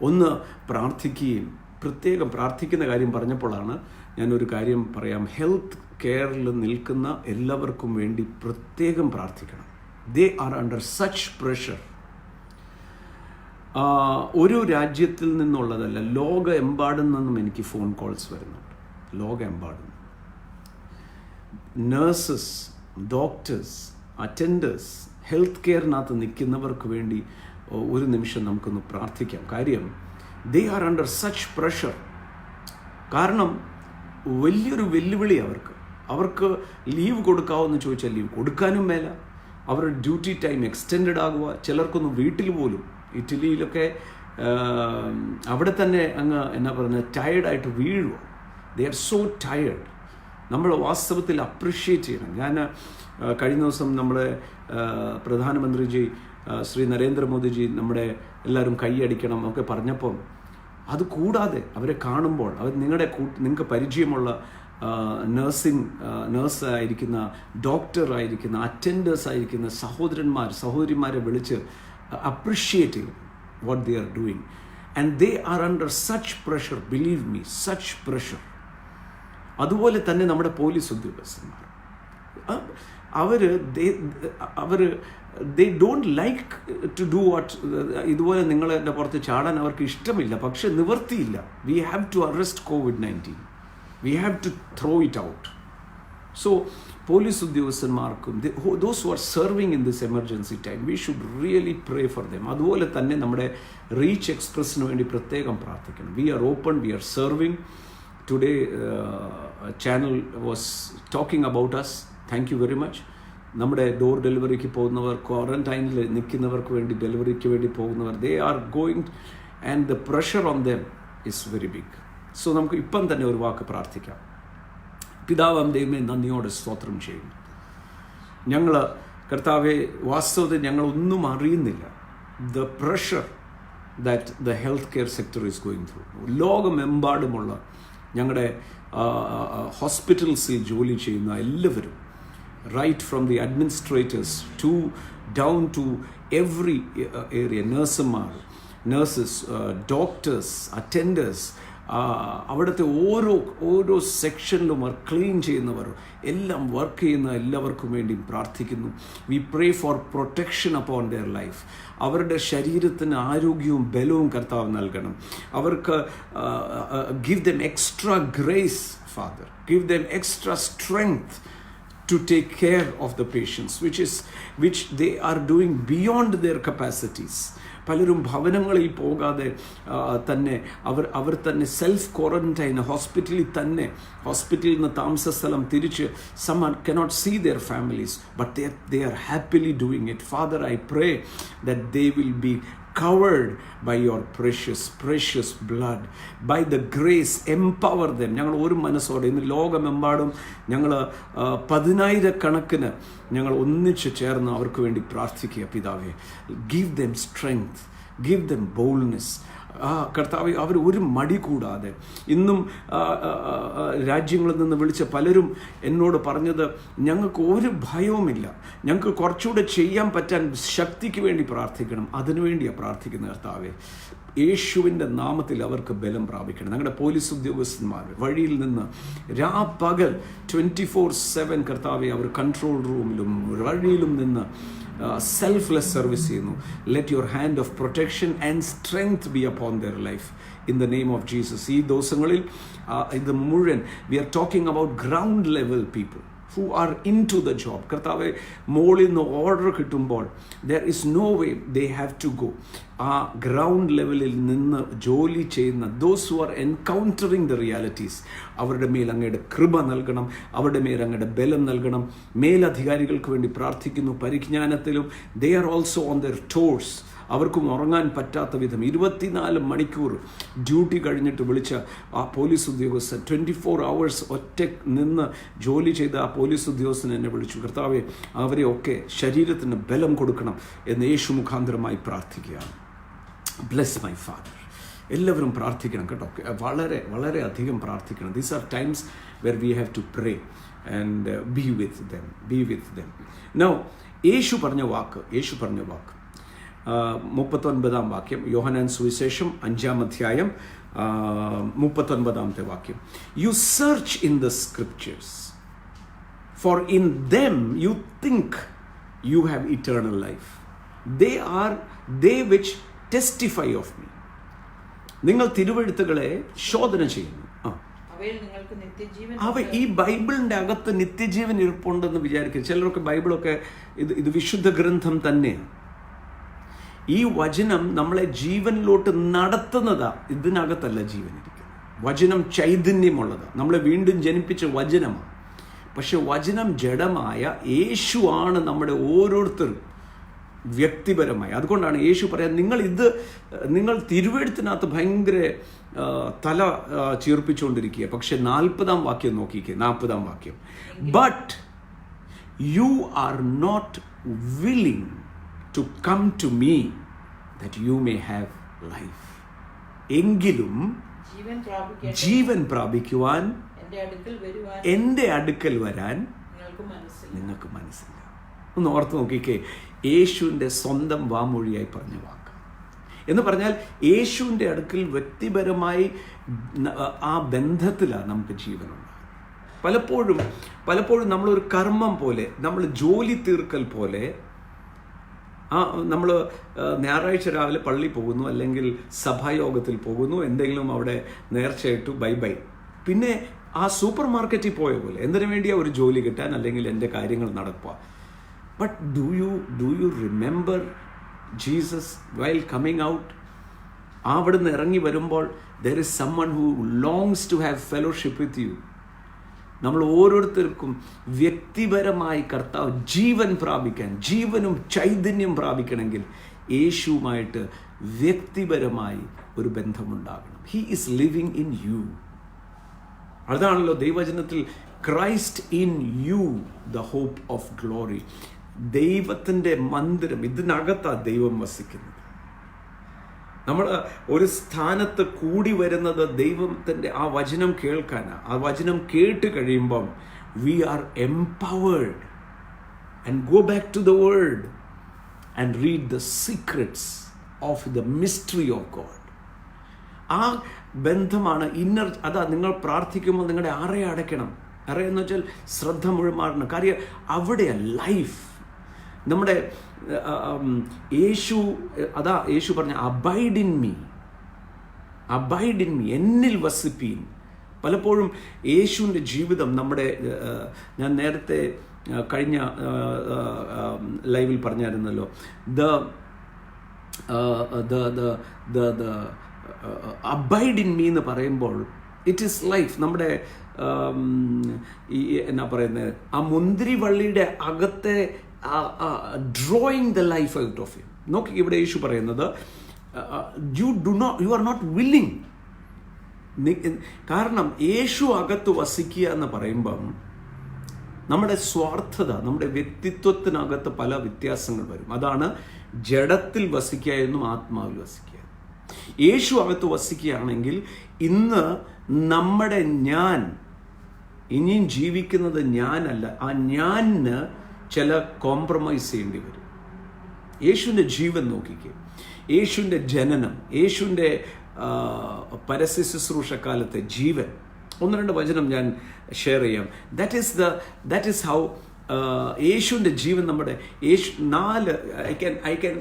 ഒന്ന് പ്രാർത്ഥിക്കുകയും. പ്രത്യേകം പ്രാർത്ഥിക്കുന്ന കാര്യം പറഞ്ഞപ്പോഴാണ് ഞാനൊരു കാര്യം പറയാം. ഹെൽത്ത് കെയറിൽ നിൽക്കുന്ന എല്ലാവർക്കും വേണ്ടി പ്രത്യേകം പ്രാർത്ഥിക്കണം. ദേ ആർ അണ്ടർ സച്ച് പ്രഷർ. ഒരു രാജ്യത്തിൽ നിന്നുള്ളതല്ല, ലോകമെമ്പാടും നിന്നും എനിക്ക് ഫോൺ കോൾസ് വരുന്നുണ്ട്. ലോകമെമ്പാടും നഴ്സസ്, ഡോക്ടേഴ്സ്, അറ്റൻഡേഴ്സ്, ഹെൽത്ത് കെയറിനകത്ത് നിൽക്കുന്നവർക്ക് വേണ്ടി ഒരു നിമിഷം നമുക്കൊന്ന് പ്രാർത്ഥിക്കാം. കാര്യം ദേ ആർ അണ്ടർ സച്ച് പ്രഷർ. കാരണം വലിയൊരു വെല്ലുവിളി അവർക്ക് ലീവ് കൊടുക്കാമെന്ന് ചോദിച്ചാൽ ലീവ് കൊടുക്കാനും മേല. അവരുടെ ഡ്യൂട്ടി ടൈം എക്സ്റ്റെൻഡഡ് ആകുക. ചിലർക്കൊന്നും വീട്ടിൽ പോലും, ഇറ്റലിയിലൊക്കെ അവിടെ തന്നെ അങ്ങ് എന്നാ പറയുന്നത്, ടയേർഡായിട്ട് വീഴുക. They are so tired. നമ്മൾ വാസ്തവത്തിൽ അപ്രിഷ്യേറ്റ് ചെയ്യണം. ഞാൻ കഴിഞ്ഞ ദിവസം നമ്മുടെ പ്രധാനമന്ത്രിജി ശ്രീ നരേന്ദ്രമോദിജി നമ്മുടെ എല്ലാവരും കൈയടിക്കണം ഒക്കെ പറഞ്ഞപ്പം, അത് കൂടാതെ അവരെ കാണുമ്പോൾ നിങ്ങൾക്ക് പരിചയമുള്ള നേഴ്സായിരിക്കുന്ന, ഡോക്ടറായിരിക്കുന്ന, അറ്റൻഡേഴ്സ് ആയിരിക്കുന്ന സഹോദരിമാരെ വിളിച്ച് അപ്രിഷ്യേറ്റ് ചെയ്യും what they are doing. And they are under such pressure, believe me, such pressure. അതുപോലെ തന്നെ നമ്മുടെ പോലീസ് ഉദ്യോഗസ്ഥന്മാർ, അവർ they don't like to do what. ഇതുപോലെ നിങ്ങളുടെ പുറത്ത് ചാടാൻ അവർക്ക് ഇഷ്ടമില്ല, പക്ഷെ നിവർത്തിയില്ല. We have to arrest COVID-19. We have to throw it out. So police ഉദ്യോഗസ്ഥന്മാർക്കും, those who are serving in this emergency time, we should really pray for them. അതുപോലെ തന്നെ നമ്മുടെ റീച്ച് എക്സ്പ്രസ്സിന് വേണ്ടി പ്രത്യേകം പ്രാർത്ഥിക്കണം. We are open, we are serving today channel was talking about us. Thank you very much. നമ്മുടെ ഡോർ ഡെലിവറിക്ക് പോകുന്നവർ, ക്വാറന്റൈനിൽ നിൽക്കുന്നവർക്ക് വേണ്ടി, ഡെലിവറിക്ക് വേണ്ടി പോകുന്നവർ, they are going and the pressure on them is very big. So നമുക്ക് ഇപ്പം തന്നെ ഒരു വാക്ക് പ്രാർത്ഥിക്കാം. പിതാവാം ദൈവമേ, നന്ദിയോടെ സ്തോത്രം ചെയ്യുന്നു. ഞങ്ങൾ കർത്താവെ, വാസ്തവത്തിൽ ഞങ്ങളൊന്നും അറിയുന്നില്ല the pressure that the health care sector is going through. ലോകമെമ്പാടുമുള്ള ഞങ്ങളുടെ ഹോസ്പിറ്റൽസിൽ ജോലി ചെയ്യുന്ന എല്ലാവരും, right from the administrators to down to every area, nurses, doctors, attenders, അവിടുത്തെ ഓരോ സെക്ഷനിലും ക്ലീൻ ചെയ്യുന്നവർ, എല്ലാം വർക്ക് ചെയ്യുന്ന എല്ലാവർക്കും വേണ്ടിയും പ്രാർത്ഥിക്കുന്നു. V pray for protection upon their life. അവരുടെ ശരീരത്തിന് ആരോഗ്യവും ബലവും കർത്താവ് നൽകണം. അവർക്ക് give them extra grace, father. Give them extra strength to take care of the patients, which they are doing beyond their capacities. പലരും ഭവനങ്ങളിൽ പോകാതെ തന്നെ അവർ തന്നെ സെൽഫ് ക്വാറന്റൈൻ, ഹോസ്പിറ്റലിൽ നിന്ന് താമസ സ്ഥലം തിരിച്ച്, some cannot see their families, but they are happily doing it. Father, I pray that they will be covered by your precious blood, by the grace. Empower them. ഞങ്ങൾ ഒരു മനസ്സോടെ ഇന്ന് ലോകമെമ്പാടും ഞങ്ങൾ 10,000 കണക്കിന് ഞങ്ങൾ ഒന്നിച്ച് ചേർന്ന് അവർക്ക് വേണ്ടി പ്രാർത്ഥിക്കുക. പിതാവേ, give them strength, give them boldness. കർത്താവ്, അവർ ഒരു മടി കൂടാതെ, ഇന്നും രാജ്യങ്ങളിൽ നിന്ന് വിളിച്ച പലരും എന്നോട് പറഞ്ഞത്, ഞങ്ങൾക്ക് ഒരു ഭയവുമില്ല, ഞങ്ങൾക്ക് കുറച്ചുകൂടെ ചെയ്യാൻ പറ്റാൻ ശക്തിക്ക് വേണ്ടി പ്രാർത്ഥിക്കണം. അതിനുവേണ്ടിയാണ് പ്രാർത്ഥിക്കുന്നത്. കർത്താവെ, യേശുവിൻ്റെ നാമത്തിൽ അവർക്ക് ബലം പ്രാപിക്കണം. ഞങ്ങളുടെ പോലീസ് ഉദ്യോഗസ്ഥന്മാർ വഴിയിൽ നിന്ന് രാപ്പകൽ 24/7 കർത്താവെ, അവർ കൺട്രോൾ റൂമിലും വഴിയിലും നിന്ന് സെൽഫ്ലെസ് സർവീസ് ചെയ്യുന്നു. Let your hand of protection and strength be upon their life in the name of Jesus. ഈ ദിവസങ്ങളിൽ ഇത് മുഴുവൻ we are talking about ground level people who are into the job. കർത്താവെ, മോളിൽ നിന്ന് ഓർഡർ കിട്ടുമ്പോൾ there is no way they have to go. ആ ഗ്രൗണ്ട് ലെവലിൽ നിന്ന് ജോലി ചെയ്യുന്ന those who are encountering the realities, അവരുടെ മേൽ അങ്ങയുടെ കൃപ നൽകണം, അവരുടെ മേൽ അങ്ങയുടെ ബലം നൽകണം. മേലധികാരികൾക്ക് വേണ്ടി പ്രാർത്ഥിക്കുന്നു. പരിജ്ഞാനത്തിലും they are also on their toes. അവർക്കും ഉറങ്ങാൻ പറ്റാത്ത വിധം 24 മണിക്കൂർ ഡ്യൂട്ടി കഴിഞ്ഞിട്ട് വിളിച്ച ആ പോലീസ് ഉദ്യോഗസ്ഥൻ, 24 hours ഒറ്റ നിന്ന് ജോലി ചെയ്ത ആ പോലീസ് ഉദ്യോഗസ്ഥൻ എന്നെ വിളിച്ചു. കർത്താവെ, അവരെ ഒക്കെ ശരീരത്തിന് ബലം കൊടുക്കണം എന്ന് യേശു മുഖാന്തരമായി പ്രാർത്ഥിക്കുകയാണ്. Bless my father. എല്ലാവരും പ്രാർത്ഥിക്കണം കേട്ടോ, വളരെ വളരെ അധികം പ്രാർത്ഥിക്കണം. These are times where we have to pray and be with them. Now യേശു പറഞ്ഞ വാക്ക് 39 വാക്യം, യോഹന്നാൻ സുവിശേഷം 5 അധ്യായം 39 വാക്യം. You search in the scriptures, for in them you think you have eternal life. they which testify of me. നിങ്ങൾ തിരുവെഴുത്തുകളെ ശോധന ചെയ്യുന്നു. ഈ ബൈബിളിൻ്റെ അകത്ത് നിത്യജീവൻ ഇരിപ്പുണ്ടെന്ന് വിചാരിക്കും ചിലരൊക്കെ. ബൈബിളൊക്കെ ഇത് വിശുദ്ധ ഗ്രന്ഥം തന്നെയാണ്. ഈ വചനം നമ്മളെ ജീവനിലോട്ട് നടത്തുന്നതാ. ഇതിനകത്തല്ല ജീവൻ ഇരിക്കുന്നത്. വചനം ചൈതന്യമുള്ളതാണ്, നമ്മളെ വീണ്ടും ജനിപ്പിച്ച വചനമാണ്. പക്ഷെ വചനം ജഡമായ യേശുവാണ് നമ്മുടെ ഓരോരുത്തരും വ്യക്തിപരമായി. അതുകൊണ്ടാണ് യേശു പറയാൻ, നിങ്ങൾ തിരുവെഴുത്തിനകത്ത് ഭയങ്കര തല ചീർപ്പിച്ചുകൊണ്ടിരിക്കുക. പക്ഷെ 40 വാക്യം നോക്കിക്കേ. 40 വാക്യം, but you are not willing to come to me that you may have life. എങ്കിലും ജീവൻ പ്രാപിക്കുവാൻ എൻ്റെ അടുക്കൽ വരാൻ നിങ്ങൾക്ക് മനസ്സില്ല. ഒന്ന് ഓർത്ത് നോക്കിക്കേ, യേശുവിൻ്റെ സ്വന്തം വാമൊഴിയായി പറഞ്ഞ വാക്ക് എന്ന് പറഞ്ഞാൽ, യേശുവിൻ്റെ അടുക്കൽ വ്യക്തിപരമായി ആ ബന്ധത്തിലാണ് നമുക്ക് ജീവനുള്ളത്. പലപ്പോഴും നമ്മളൊരു കർമ്മം പോലെ, നമ്മൾ ജോലി തീർക്കൽ പോലെ, നമ്മൾ ഞായറാഴ്ച രാവിലെ പള്ളി പോകുന്നു, അല്ലെങ്കിൽ സഭായോഗത്തിൽ പോകുന്നു, എന്തെങ്കിലും അവിടെ നേർച്ചയിട്ടു ബൈ. പിന്നെ ആ സൂപ്പർ മാർക്കറ്റിൽ പോയ പോലെ എന്തിനു വേണ്ടിയാ ഒരു ജോലി കിട്ടാൻ, അല്ലെങ്കിൽ എൻ്റെ കാര്യങ്ങൾ നടക്കുക. But do you remember Jesus while coming out? അവിടുന്ന് ഇറങ്ങി വരുമ്പോൾ there is someone who longs to have fellowship with you. നമ്മൾ ഓരോരുത്തർക്കും വ്യക്തിപരമായി കർത്താവ് ജീവൻ പ്രാപിക്കാൻ, ജീവനും ചൈതന്യം പ്രാപിക്കണമെങ്കിൽ യേശുവുമായിട്ട് വ്യക്തിപരമായി ഒരു ബന്ധമുണ്ടാകണം. He is living in you. അതാണല്ലോ ദൈവവചനത്തിൽ Christ in you the hope of glory. ദൈവത്തിൻ്റെ മന്ദിരം, ഇതിനകത്താണ് ദൈവം വസിക്കുന്നത്. നമ്മൾ ഒരു സ്ഥാനത്ത് കൂടി വരുന്നത് ദൈവത്തിൻ്റെ ആ വചനം കേൾക്കാനാണ്. ആ വചനം കേട്ട് കഴിയുമ്പം we are empowered and go back to the world and read the secrets of the mystery of God. ആ ബന്ധമാണ് ഇന്നർ. അതാ നിങ്ങൾ പ്രാർത്ഥിക്കുമ്പോൾ നിങ്ങളുടെ അടയ്ക്കണം. അറയെന്ന് വെച്ചാൽ ശ്രദ്ധ മുഴുമാറണം. കാര്യം അവിടെയാണ് ലൈഫ്. നമ്മുടെ യേശു പറഞ്ഞ അബൈഡ് ഇൻ മീ, എന്നിൽ വസിപ്പീൻ. പലപ്പോഴും യേശുവിൻ്റെ ജീവിതം നമ്മുടെ, ഞാൻ നേരത്തെ കഴിഞ്ഞ ലൈവിൽ പറഞ്ഞായിരുന്നല്ലോ, അബൈഡ് ഇൻ മീ എന്ന് പറയുമ്പോൾ ഇറ്റ് ഈസ് ലൈഫ്. നമ്മുടെ എന്നാ പറയുന്നത്, ആ മുന്തിരിവള്ളിയുടെ അകത്തെ drawing the life out of him. നോക്കി ഇവിടെ യേശു പറയുന്നത് യു ആർ നോട്ട് വില്ലിങ്. കാരണം യേശു അകത്ത് വസിക്കുക എന്ന് പറയുമ്പം നമ്മുടെ സ്വാർത്ഥത, നമ്മുടെ വ്യക്തിത്വത്തിനകത്ത് പല വ്യത്യാസങ്ങൾ വരും. അതാണ് ജഡത്തിൽ വസിക്കുക എന്നും ആത്മാവിൽ വസിക്കുക. യേശു അകത്ത് വസിക്കുകയാണെങ്കിൽ ഇന്ന് നമ്മുടെ ഞാൻ, ഇനിയും ജീവിക്കുന്നത് ഞാനല്ല, ആ ഞാനിന് ചില കോംപ്രമൈസ് ചെയ്യേണ്ടി വരും. യേശുവിൻ്റെ ജീവൻ നോക്കിക്കേ, യേശുവിൻ്റെ ജനനം, യേശുവിൻ്റെ പരസ്യ ശുശ്രൂഷക്കാലത്തെ ജീവൻ. 1-2 വചനം ഞാൻ ഷെയർ ചെയ്യാം. ദാറ്റ് ഈസ് ഹൗ യേശുവിൻ്റെ ജീവൻ നമ്മുടെ I can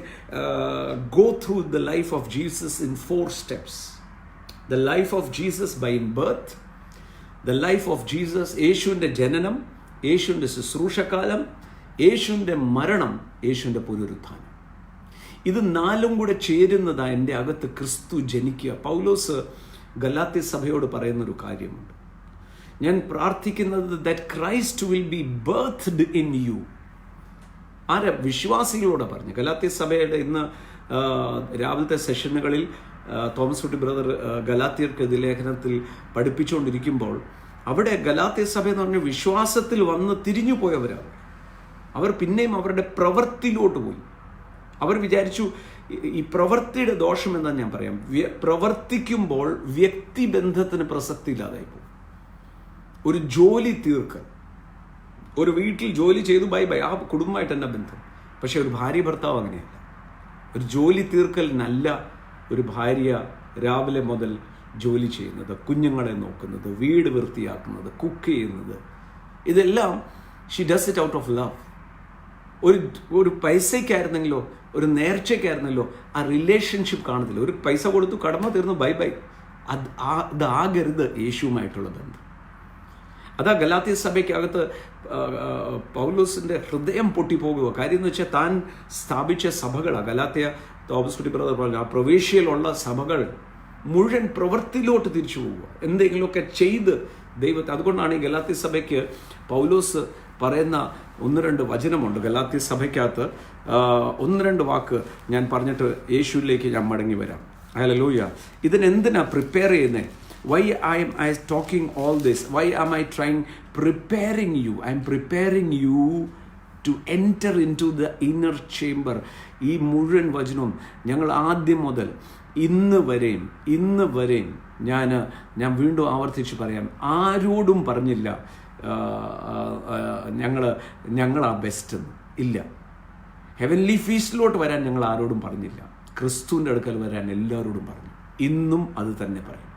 go through the life of Jesus in 4 steps. The life of Jesus by birth, the life of Jesus, യേശുവിൻ്റെ ജനനം, യേശുവിൻ്റെ ശുശ്രൂഷക്കാലം, യേശുവിൻ്റെ മരണം, യേശുവിൻ്റെ പുനരുത്ഥാനം. ഇത് 4 കൂടെ ചേരുന്നതാണ് എൻ്റെ അകത്ത് ക്രിസ്തു ജനിക്കുക. പൗലോസ് ഗലാത്യ സഭയോട് പറയുന്നൊരു കാര്യമുണ്ട്. ഞാൻ പ്രാർത്ഥിക്കുന്നത് that Christ will be birthed in you. ആരാ? വിശ്വാസികളോട് പറഞ്ഞു. ഗലാത്യ സഭയുടെ ഇന്ന് രാവിലത്തെ സെഷനുകളിൽ തോമസ് കുട്ടി ബ്രദർ ഗലാത്യർക്ക് ലേഖനത്തിൽ പഠിപ്പിച്ചുകൊണ്ടിരിക്കുമ്പോൾ അവിടെ ഗലാത്യ സഭ എന്ന് പറഞ്ഞ വിശ്വാസത്തിൽ വന്ന് തിരിഞ്ഞു പോയവരാണ്. അവർ പിന്നെയും അവരുടെ പ്രവൃത്തിയിലോട്ട് പോയി. അവർ വിചാരിച്ചു, ഈ പ്രവൃത്തിയുടെ ദോഷം എന്താണെന്ന് ഞാൻ പറയാം. പ്രവർത്തിക്കുമ്പോൾ വ്യക്തിബന്ധത്തിന് പ്രസക്തി ഇല്ലാതായി പോകും. ഒരു ജോലി തീർക്കൽ, ഒരു വീട്ടിൽ ജോലി ചെയ്തു ബൈ ആ കുടുംബമായിട്ട് തന്നെ ബന്ധം. പക്ഷെ ഒരു ഭാര്യ ഭർത്താവ് അങ്ങനെയല്ല. ഒരു ജോലി തീർക്കലിനല്ല ഒരു ഭാര്യ രാവിലെ മുതൽ ജോലി ചെയ്യുന്നത്, കുഞ്ഞുങ്ങളെ നോക്കുന്നത്, വീട് വൃത്തിയാക്കുന്നത്, കുക്ക് ചെയ്യുന്നത്, ഇതെല്ലാം Xi does it out of love. ഒരു പൈസയ്ക്കായിരുന്നെങ്കിലോ ഒരു നേർച്ചയ്ക്കായിരുന്നല്ലോ ആ റിലേഷൻഷിപ്പ് കാണത്തില്ല. ഒരു പൈസ കൊടുത്തു, കടമ തീർന്നു, ബൈ. അതാകരുത് യേശുവുമായിട്ടുള്ള ബന്ധം. അതാ ഗലാത്യ സഭയ്ക്കകത്ത് പൗലോസിൻ്റെ ഹൃദയം പൊട്ടിപ്പോകുക. കാര്യം എന്ന് വെച്ചാൽ താൻ സ്ഥാപിച്ച സഭകളാണ് ഗലാത്യ. തോമസ് കുട്ടി ബ്രദർ പറഞ്ഞു, ആ പ്രവേശ്യയിലുള്ള സഭകൾ മുഴുവൻ പ്രവൃത്തിയിലോട്ട് തിരിച്ചു പോവുക, എന്തെങ്കിലുമൊക്കെ ചെയ്ത് ദൈവത്തെ. അതുകൊണ്ടാണ് ഈ ഗലാത്യ സഭയ്ക്ക് പൗലോസ് പറയുന്ന 1-2 വചനമുണ്ട്. ഗലാത്യ സഭയ്ക്കകത്ത് 1-2 വാക്ക് ഞാൻ പറഞ്ഞിട്ട് യേശുവിലേക്ക് ഞാൻ മടങ്ങി വരാം. ഹല്ലേലൂയ. ഇതിനെന്തിനാ പ്രിപ്പയർ ചെയ്യുന്നത്? Why I talking all this? Why am I trying preparing you? I am preparing you to enter into the inner chamber. ഈ മുഴുവൻ വചനവും ഞങ്ങൾ ആദ്യം മുതൽ ഇന്ന് വരെയും ഞാൻ വീണ്ടും ആവർത്തിച്ച് പറയാം, ആരോടും പറഞ്ഞില്ല ഞങ്ങളാ ബെസ്റ്റ് ഇല്ല. ഹെവൻലി ഫീസ്റ്റിലോട്ട് വരാൻ ഞങ്ങൾ ആരോടും പറഞ്ഞില്ല. ക്രിസ്തുവിൻ്റെ അടുക്കൽ വരാൻ എല്ലാവരോടും പറഞ്ഞു. ഇന്നും അത് തന്നെ പറയും.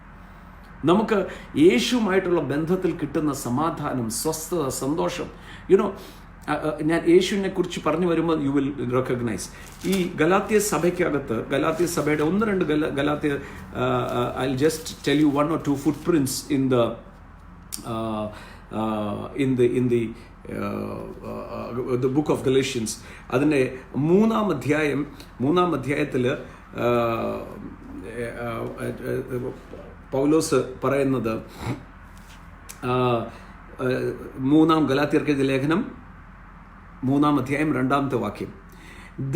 നമുക്ക് യേശുവുമായിട്ടുള്ള ബന്ധത്തിൽ കിട്ടുന്ന സമാധാനം, സ്വസ്ഥത, സന്തോഷം. ഞാൻ യേശുവിനെ കുറിച്ച് പറഞ്ഞു വരുമ്പോൾ യു വിൽ റെക്കഗ്നൈസ്. ഈ ഗലാത്യ സഭയ്ക്കകത്ത്, ഗലാത്യ സഭയുടെ 1-2 Galatia, I will just tell you 1 or 2 footprints in the book of Galatians. അതിൻ്റെ 3-ാം അധ്യായത്തിൽ പൗലോസ് പറയുന്നത് ഗലാത്യർക്കെഴുതിയ ലേഖനം 3-ാം അധ്യായം 2-ാമത്തെ വാക്യം.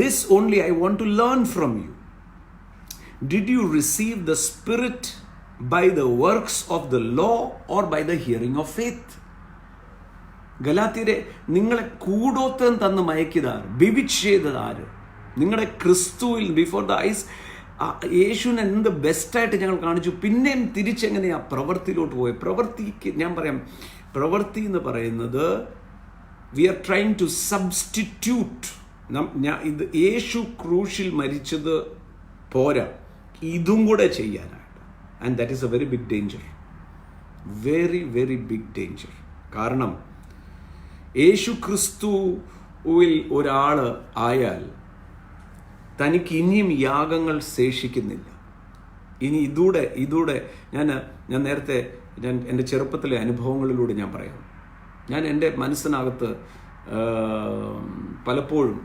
This only I want to learn from you. Did you receive the Spirit by the works of the law or by the hearing of faith? ഗലാത്യരെ, നിങ്ങളെ കൂടോത്രം തന്ന് മയക്കിയതാര്? ബിവിച്ച് ചെയ്തതാര്? നിങ്ങളുടെ ക്രിസ്തുവിൽ ബിഫോർ ദ ഐസ് യേശുവിനെ എന്ത് ബെസ്റ്റായിട്ട് ഞങ്ങൾ കാണിച്ചു. പിന്നെയും തിരിച്ചെങ്ങനെയാ പ്രവൃത്തിയിലോട്ട് പോയി. പ്രവൃത്തിക്ക് ഞാൻ പറയാം, പ്രവൃത്തി എന്ന് പറയുന്നത് we are trying to substitute. ഇത് യേശു ക്രൂശിൽ മരിച്ചത് പോരാ, ഇതും കൂടെ ചെയ്യാനായിട്ട്. And that is a very big danger, very very big danger. കാരണം യേശു ക്രിസ്തുവിൽ ഒരാൾ ആയാൽ തനിക്ക് ഇനിയും യാഗങ്ങൾ ശേഷിക്കുന്നില്ല. ഇനി ഇതൂടെ ഞാൻ നേരത്തെ എൻ്റെ ചെറുപ്പത്തിലെ അനുഭവങ്ങളിലൂടെ ഞാൻ പറയാം. ഞാൻ എൻ്റെ മനസ്സിനകത്ത് പലപ്പോഴും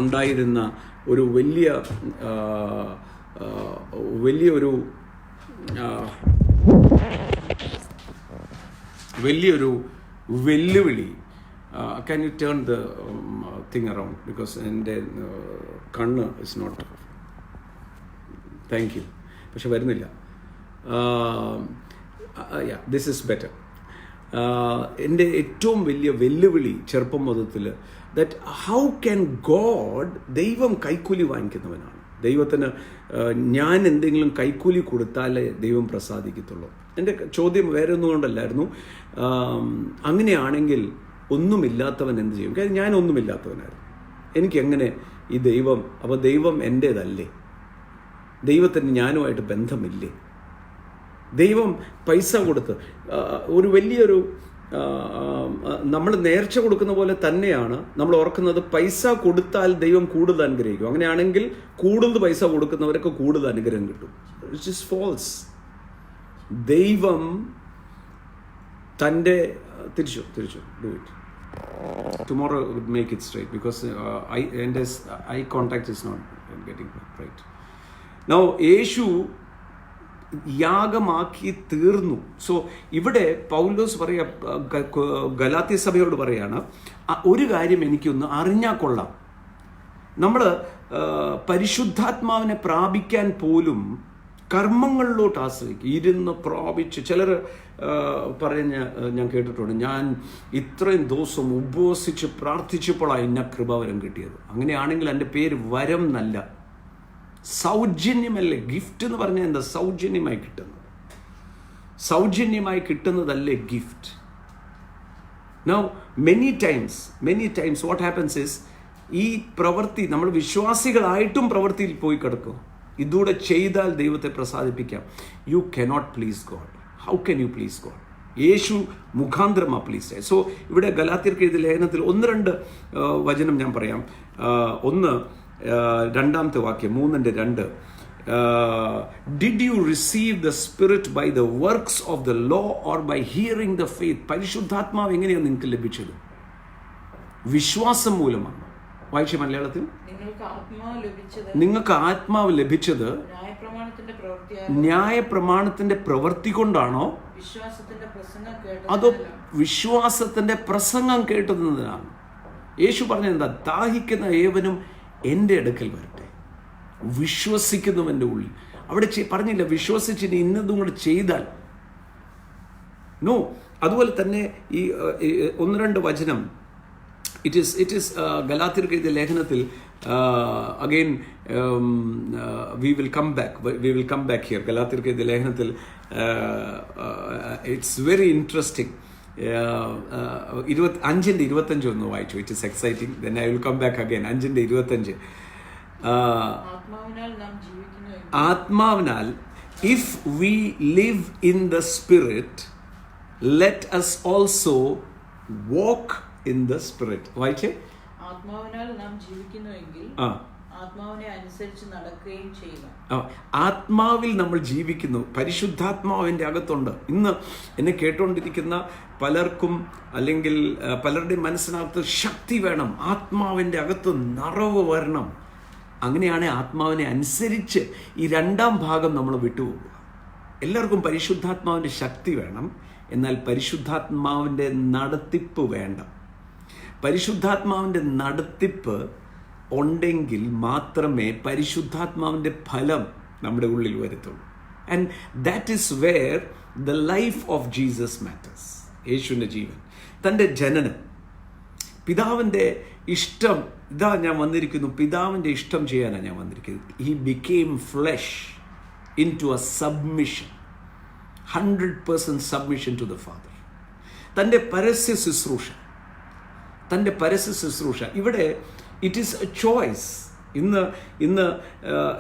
ഉണ്ടായിരുന്ന ഒരു വലിയൊരു വെല്ലുവിളി. Can you turn the thing around because എൻ്റെ കണ്ണ് is not. Thank you. പക്ഷെ വരുന്നില്ല. Yeah, this is better. എൻ്റെ ഏറ്റവും വലിയ വെല്ലുവിളി ചെറുപ്പം മുതൽ ദാറ്റ് ഹൗ ക്യാൻ ഗോഡ്, ദൈവം കൈക്കൂലി വാങ്ങിക്കുന്നവനാണ്. ദൈവത്തിന് ഞാൻ എന്തെങ്കിലും കൈക്കൂലി കൊടുത്താലേ ദൈവം പ്രസാദിക്കത്തുള്ളൂ. എൻ്റെ ചോദ്യം വേറെ ഒന്നും കൊണ്ടല്ലായിരുന്നു. അങ്ങനെയാണെങ്കിൽ ഒന്നുമില്ലാത്തവൻ എന്ത് ചെയ്യും? കാര്യം ഞാൻ ഒന്നുമില്ലാത്തവനായിരുന്നു. എനിക്കെങ്ങനെ ഈ ദൈവം, അപ്പോൾ ദൈവം എൻ്റേതല്ലേ? ദൈവത്തിന് ഞാനുമായിട്ട് ബന്ധമില്ലേ? ദൈവം പൈസ കൊടുത്ത് ഒരു വലിയൊരു നമ്മൾ നേർച്ച കൊടുക്കുന്ന പോലെ തന്നെയാണ് നമ്മൾ ഓർക്കുന്നത്. പൈസ കൊടുത്താൽ ദൈവം കൂടുതൽ അനുഗ്രഹിക്കും. അങ്ങനെയാണെങ്കിൽ കൂടുതൽ പൈസ കൊടുക്കുന്നവർക്ക് കൂടുതൽ അനുഗ്രഹം കിട്ടും. It is false. ദൈവം തൻ്റെ തിരിച്ചു do it. Tomorrow would make it straight because eye contact is not getting right. Now യേശു യാഗമാക്കി തീർന്നു. സോ ഇവിടെ പൗലോസ് പറയാ, ഗലാത്യ സഭയോട് പറയാണ്, ഒരു കാര്യം എനിക്കൊന്ന് അറിഞ്ഞാൽ കൊള്ളാം. നമ്മൾ പരിശുദ്ധാത്മാവിനെ പ്രാപിക്കാൻ പോലും കർമ്മങ്ങളിലോട്ട് ആശ്രയിക്കും. ഇരുന്ന് പ്രാപിച്ച് ചിലർ ഞാൻ കേട്ടിട്ടുണ്ട്, ഞാൻ ഇത്രയും ദിവസം ഉപവസിച്ച് പ്രാർത്ഥിച്ചപ്പോഴാണ് ഇന്ന കൃപാവരം കിട്ടിയത്. അങ്ങനെയാണെങ്കിൽ എൻ്റെ പേര് വരം എന്നല്ല, സൗജന്യമല്ലേ. ഗിഫ്റ്റ് എന്ന് പറഞ്ഞാൽ എന്താ? സൗജന്യമായി കിട്ടുന്നതല്ലേ gift. Now many times what happens is, ഈ പ്രവൃത്തി നമ്മൾ വിശ്വാസികളായിട്ടും പ്രവൃത്തിയിൽ പോയി കിടക്കും. ഇതൂടെ ചെയ്താൽ ദൈവത്തെ പ്രസാദിപ്പിക്കാം. You cannot please God. How can you please God? യേശു മുഖാന്തരമാ പ്ലീസ്. സോ ഇവിടെ ഗലാത്യർക്ക് എഴുതിയ ലേഖനത്തിൽ 1-2 വചനം ഞാൻ പറയാം. 2-ാമത്തെ വാക്യം 3:2. Did you receive the Spirit by the works of the law or by hearing the faith? പരിശുദ്ധാത്മാവ് എങ്ങനെയാണ് നിങ്ങൾക്ക് ലഭിച്ചത്? വിശ്വാസം മൂലമാണ്. വായിച്ച മലയാളത്തിൽ, നിങ്ങൾക്ക് ആത്മാവ് ലഭിച്ചത് ന്യായപ്രമാണത്തിന്റെ പ്രവൃത്തി കൊണ്ടാണോ അതോ വിശ്വാസത്തിന്റെ പ്രസംഗം കേട്ടതിനാണ്? യേശു പറഞ്ഞെന്താ? ദാഹിക്കുന്ന ഏവനും എൻ്റെ അടുക്കൽ വരട്ടെ, വിശ്വസിക്കുന്നവൻ്റെ ഉള്ളിൽ. അവിടെ പറഞ്ഞില്ല വിശ്വസിച്ചിട്ട് ഇന്നതും കൂടെ ചെയ്താൽ. നോ. അതുപോലെ തന്നെ ഈ 1-2 വചനം ഇറ്റ് ഈസ് ഗലാത്യർക്ക് എഴുതിയ ലേഖനത്തിൽ again we will come back here. ഗലാത്യർക്ക് എഴുതിയ ലേഖനത്തിൽ ഇറ്റ്സ് വെരി ഇൻട്രസ്റ്റിംഗ്. 5:25 ഒന്ന് വായിച്ചു. It is exciting. Then I will come back again. 5:25. ആത്മാവിനാൽ if we live in the spirit let us also walk in the spirit. വായിച്ചേ. ആത്മാവിനാൽ നാം ജീവിക്കുന്നുവെങ്കിൽ ആത്മാവിനെ അനുസരിച്ച് നടക്കുകയും ചെയ്യുന്നു. ആത്മാവിൽ നമ്മൾ ജീവിക്കുന്നു. പരിശുദ്ധാത്മാവിൻ്റെ അകത്തുണ്ട്. ഇന്ന് എന്നെ കേട്ടുകൊണ്ടിരിക്കുന്ന പലർക്കും അല്ലെങ്കിൽ പലരുടെയും മനസ്സിനകത്ത് ശക്തി വേണം. ആത്മാവിൻ്റെ അകത്ത് നിറവ് വരണം. അങ്ങനെയാണ് ആത്മാവിനെ അനുസരിച്ച് ഈ രണ്ടാം ഭാഗം നമ്മൾ വിട്ടുപോകുക. എല്ലാവർക്കും പരിശുദ്ധാത്മാവിൻ്റെ ശക്തി വേണം, എന്നാൽ പരിശുദ്ധാത്മാവിൻ്റെ നടത്തിപ്പ് വേണ്ട. പരിശുദ്ധാത്മാവിൻ്റെ നടത്തിപ്പ് ഉണ്ടെങ്കിൽ മാത്രമേ പരിശുദ്ധാത്മാവിൻ്റെ ഫലം നമ്മുടെ ഉള്ളിൽ വരുത്തുള്ളൂ. And that is where the life of Jesus matters. യേശുവിൻ്റെ ജീവൻ, തൻ്റെ ജനനം, പിതാവിൻ്റെ ഇഷ്ടം, ഇതാ ഞാൻ വന്നിരിക്കുന്നു, പിതാവിൻ്റെ ഇഷ്ടം ചെയ്യാനാണ് ഞാൻ വന്നിരിക്കുന്നത്. He became flesh in to a submission, 100% submission to the father. തൻ്റെ പരസ്യ ശുശ്രൂഷ ഇവിടെ ഇറ്റ് ഈസ് എ ചോയ്സ്. ഇന്ന്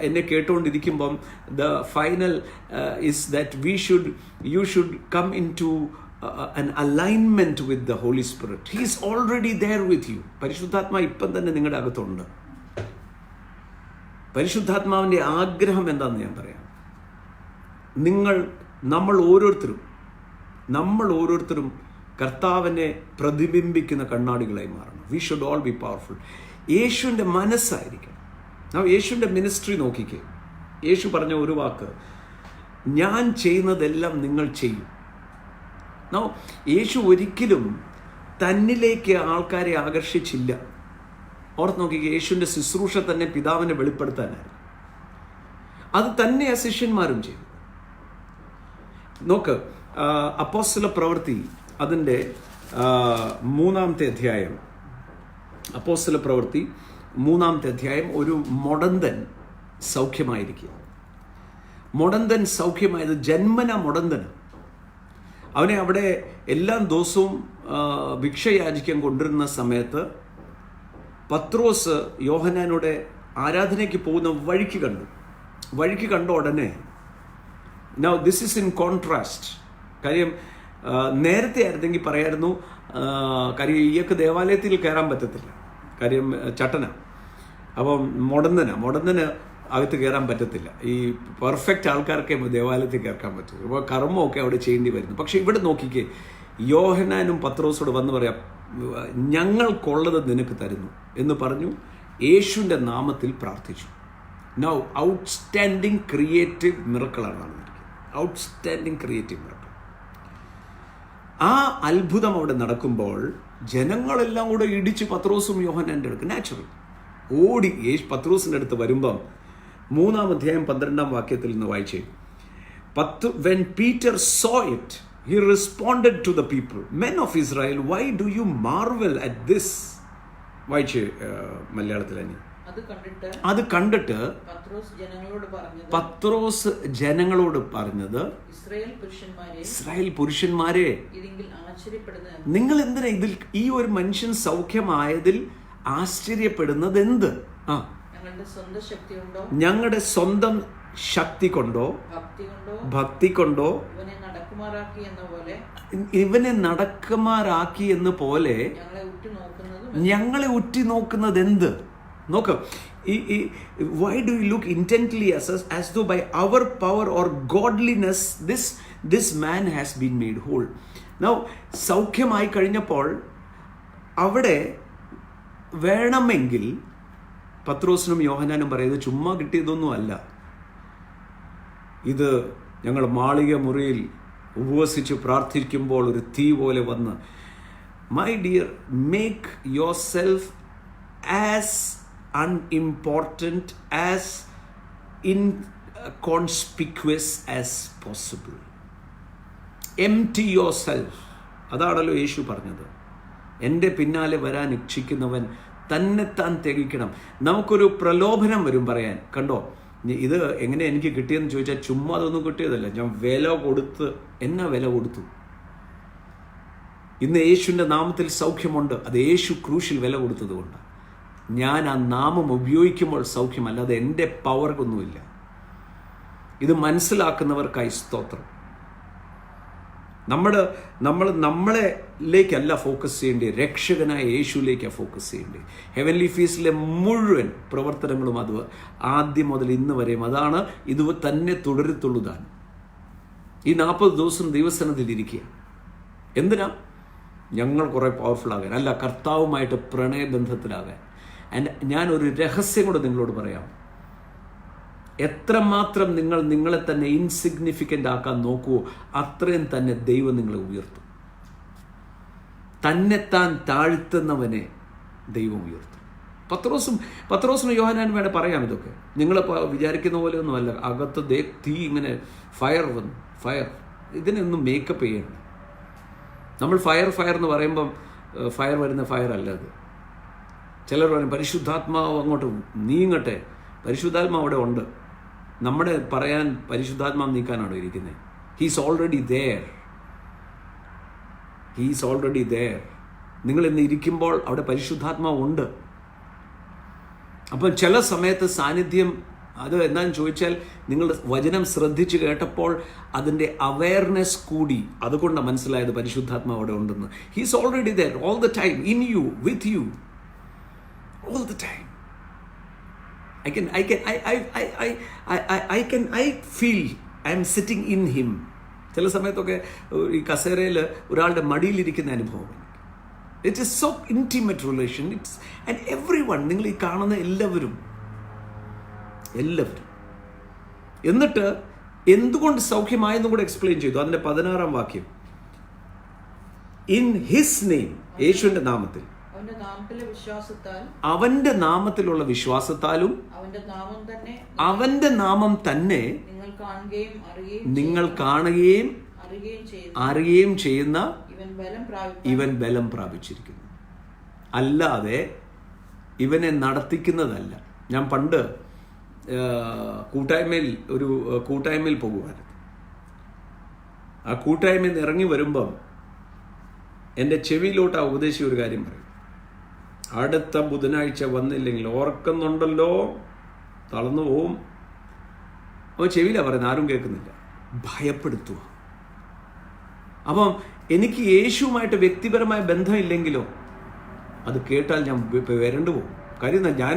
എന്നെ കേട്ടുകൊണ്ടിരിക്കുമ്പം the final is that you should come into an alignment with the Holy Spirit. He is already there with you. പരിശുദ്ധാത്മാ ഇപ്പം തന്നെ നിങ്ങളുടെ അകത്തുണ്ട്. പരിശുദ്ധാത്മാവിൻ്റെ ആഗ്രഹം എന്താണെന്ന് ഞാൻ പറയാം. നമ്മൾ ഓരോരുത്തരും കർത്താവിനെ പ്രതിബിംബിക്കുന്ന കണ്ണാടികളായി മാറണം. We should all be powerful. യേശുവിൻ്റെ മനസ്സായിരിക്കണം. യേശുവിൻ്റെ മിനിസ്ട്രി നോക്കിക്കേ. യേശു പറഞ്ഞ ഒരു വാക്ക്, ഞാൻ ചെയ്യുന്നതെല്ലാം നിങ്ങൾ ചെയ്യും. യേശു ഒരിക്കലും തന്നിലേക്ക് ആൾക്കാരെ ആകർഷിച്ചില്ല. ഓർത്ത് നോക്കിക്കേ, യേശുവിൻ്റെ ശുശ്രൂഷ തന്നെ പിതാവിനെ വെളിപ്പെടുത്താനായിരുന്നു. അത് തന്നെ ശിഷ്യന്മാരും ചെയ്തു. നോക്ക്, അപ്പോസ്തല പ്രവൃത്തി അതിൻ്റെ 3-ാമത്തെ അധ്യായം, അപ്പോസ്തല പ്രവൃത്തി 3-ാമത്തെ അധ്യായം, ഒരു മുടന്തൻ സൗഖ്യമായിരിക്കുക. മുടന്തൻ സൗഖ്യമായത് ജന്മന മുടന്തന്. അവനെ അവിടെ എല്ലാ ദിവസവും ഭിക്ഷ യാചിക്കാൻ കൊണ്ടിരുന്ന സമയത്ത് പത്രോസ് യോഹന്നാനോടെ ആരാധനയ്ക്ക് പോകുന്ന വഴിക്ക് കണ്ട ഉടനെ, now this is in contrast. കാര്യം നേരത്തെ ആയിരുന്നെങ്കിൽ പറയായിരുന്നു, കാര്യം ഈയൊക്കെ ദേവാലയത്തിൽ കയറാൻ പറ്റത്തില്ല, കാര്യം ചട്ടന. അപ്പം മുടന്തന് അകത്ത് കയറാൻ പറ്റത്തില്ല. ഈ പെർഫെക്റ്റ് ആൾക്കാർക്കേ ദേവാലയത്തിൽ കയറാൻ പറ്റും. അപ്പോൾ കർമ്മമൊക്കെ അവിടെ ചെയ്യേണ്ടി വരുന്നു. പക്ഷെ ഇവിടെ നോക്കിക്കേ, യോഹന്നാനും പത്രോസോട് വന്ന് പറയാം, ഞങ്ങൾക്കുള്ളത് നിനക്ക് തരുന്നു എന്ന് പറഞ്ഞു. യേശുവിൻ്റെ നാമത്തിൽ പ്രാർത്ഥിച്ചു. നൗ ഔട്ട്സ്റ്റാൻഡിങ് ക്രിയേറ്റീവ് മിറക്കിളാണ് നടന്നിരിക്കുന്നത്. Outstanding creative miracle. ആ അത്ഭുതം അവിടെ നടക്കുമ്പോൾ ജനങ്ങളെല്ലാം കൂടെ ഇടിച്ച് പത്രോസും യോഹന്നാൻ്റെ അടുക്ക് നാച്ചുറൽ ഓടി പത്രോസിൻ്റെ അടുത്ത് വരുമ്പം 3-ാം അധ്യായം 12-ാം വാക്യത്തിൽ നിന്ന് വായിച്ചേ. When Peter saw it, he responded to the people, men of Israel, why do you marvel at this? വായിച്ചേ മലയാളത്തിൽ. അത് കണ്ടിട്ട് പത്രോസ് ജനങ്ങളോട് പറഞ്ഞത്, ഇസ്രായേൽ പുരുഷന്മാരെ, നിങ്ങൾ എന്തിനാ ഇതിൽ ഈ ഒരു മനുഷ്യൻ സൗഖ്യമായതിൽ ആശ്ചര്യപ്പെടുന്നത് എന്ത്? ഞങ്ങളുടെ സ്വന്തം ശക്തി കൊണ്ടോ ഭക്തി കൊണ്ടോ ഇവനെ നടക്കുമാറാക്കി എന്ന പോലെ ഞങ്ങളെ ഉറ്റുനോക്കുന്നത് എന്ത്? നോക്ക്, why do you look intently as though by our power or godliness this man has been made whole? Now സൗഖ്യമായി കഴിഞ്ഞപ്പോൾ അവിടെ വേണമെങ്കിൽ പത്രോസിനും യോഹന്നാനും പറയുന്നത് ചുമ്മാ കിട്ടിയതൊന്നും അല്ല, ഇത് ഞങ്ങൾ മാളിക മുറിയിൽ ഉപവസിച്ച് പ്രാർത്ഥിക്കുമ്പോൾ ഒരു തീ പോലെ വന്ന്. My dear, make your self as unimportant, as inconspicuous as possible. Empty yourself. അതാണല്ലോ യേശു പറഞ്ഞത്. എൻ്റെ പിന്നാലെ വരാൻ ഇച്ഛിക്കുന്നവൻ തന്നെത്താൻ തികയ്ക്കണം. നമുക്കൊരു പ്രലോഭനം വരും പറയാൻ, കണ്ടോ ഇത് എങ്ങനെ എനിക്ക് കിട്ടിയെന്ന് ചോദിച്ചാൽ ചുമ്മാ അതൊന്നും കിട്ടിയതല്ല, ഞാൻ വില കൊടുത്ത്. എന്നാ വില കൊടുത്തു? ഇന്ന് യേശുവിൻ്റെ നാമത്തിൽ സൗഖ്യമുണ്ട്. അത് യേശു ക്രൂശിൽ വില കൊടുത്തത് കൊണ്ട്. ഞാൻ ആ നാമം ഉപയോഗിക്കുമ്പോൾ സൗഖ്യമല്ല, അത് എൻ്റെ പവർക്കൊന്നുമില്ല. ഇത് മനസ്സിലാക്കുന്നവർക്കായി സ്തോത്രം. നമ്മളെലേക്കല്ല ഫോക്കസ് ചെയ്യേണ്ടത്, രക്ഷകനായ യേശുവിലേക്കാണ് ഫോക്കസ് ചെയ്യേണ്ടത്. ഹെവൻലി ഫീസിലെ മുഴുവൻ പ്രവർത്തനങ്ങളും അത് ആദ്യം മുതൽ ഇന്ന് വരെയും അതാണ്. ഇത് തന്നെ തുടരത്തുള്ളൂ. താൻ ഈ 40 ദിവസം ദൈവസന്നിധിയിലിരിക്കുക. എന്തിനാ? ഞങ്ങൾ കുറേ പവർഫുൾ ആകാൻ അല്ല, കർത്താവുമായിട്ട് പ്രണയബന്ധത്തിലാകാൻ. ആൻഡ് ഞാനൊരു രഹസ്യം കൂടെ നിങ്ങളോട് പറയാം. എത്രമാത്രം നിങ്ങൾ നിങ്ങളെ തന്നെ ഇൻസിഗ്നിഫിക്കൻ്റ് ആക്കാൻ നോക്കുവോ അത്രയും തന്നെ ദൈവം നിങ്ങളെ ഉയർത്തും. തന്നെത്താൻ താഴ്ത്തുന്നവനെ ദൈവം ഉയർത്തും. പത്രോസിനും യോഹന്നാനും വേണേൽ പറയാം ഇതൊക്കെ. നിങ്ങൾ വിചാരിക്കുന്ന പോലെ ഒന്നുമല്ല. അകത്ത് തീ ഇങ്ങനെ ഫയർ വന്നു. ഫയർ ഇതിനൊന്നും മേക്കപ്പ് ചെയ്യണം. നമ്മൾ ഫയർ എന്ന് പറയുമ്പം ഫയർ വരുന്ന ഫയർ അല്ല അത്. ചിലർ പറയും പരിശുദ്ധാത്മാവ് അങ്ങോട്ട് നീങ്ങട്ടെ. പരിശുദ്ധാത്മാവ് അവിടെ ഉണ്ട്. നമ്മുടെ പറയാൻ പരിശുദ്ധാത്മാവ് നീക്കാനാണോ ഇരിക്കുന്നത്? He's already there. നിങ്ങൾ ഇന്ന് ഇരിക്കുമ്പോൾ അവിടെ പരിശുദ്ധാത്മാവ് ഉണ്ട്. അപ്പം ചില സമയത്ത് സാന്നിധ്യം അത് എന്താണെന്ന് ചോദിച്ചാൽ നിങ്ങൾ വചനം ശ്രദ്ധിച്ച് കേട്ടപ്പോൾ അതിൻ്റെ അവയർനെസ് കൂടി. അതുകൊണ്ടാണ് മനസ്സിലായത് പരിശുദ്ധാത്മാവ് അവിടെ ഉണ്ടെന്ന്. He's already there all the time, in you, with you, all the time. I feel I am sitting in him. ചില സമയത്തൊക്കെ ഈ കസേരയിൽ ഒരാളുടെ മടിയിലിരിക്കുന്ന അനുഭവം. It is so intimate relation. And every one, നിങ്ങൾ ഈ കാണുന്ന എല്ലാവരും. എന്നിട്ട് എന്തുകൊണ്ട് സൗഖ്യമായെന്നും കൂടെ എക്സ്പ്ലെയിൻ ചെയ്തു. അതിൻ്റെ 16-ാം വാക്യം, ഇൻ ഹിസ് നെയിം, യേശുവിന്റെ നാമത്തിൽ, അവന്റെ നാമത്തിലുള്ള വിശ്വാസത്താലും അവന്റെ നാമം തന്നെ നിങ്ങൾ കാണുകയും അറിയുകയും ചെയ്യുന്ന ഇവൻ ബലം പ്രാപിച്ചിരിക്കുന്നു. അല്ലാതെ ഇവനെ നടത്തിക്കുന്നതല്ല. ഞാൻ പണ്ട് കൂട്ടായ്മയിൽ പോകുവാൻ, ആ കൂട്ടായ്മയിൽ നിന്ന് ഇറങ്ങി വരുമ്പം എൻ്റെ ചെവിയിലോട്ട് ആ ഉപദേശി ഒരു കാര്യം പറയും. അടുത്ത ബുധനാഴ്ച വന്നില്ലെങ്കിൽ ഓർക്കുന്നുണ്ടല്ലോ, തളർന്നു പോവും. അപ്പോൾ ചെവിയിലാണ് പറയുന്നത്, ആരും കേൾക്കുന്നില്ല. ഭയപ്പെടുത്തുക. അപ്പം എനിക്ക് യേശുവുമായിട്ട് വ്യക്തിപരമായ ബന്ധമില്ലെങ്കിലോ അത് കേട്ടാൽ ഞാൻ വരണ്ടു പോകും. കാര്യം ഞാൻ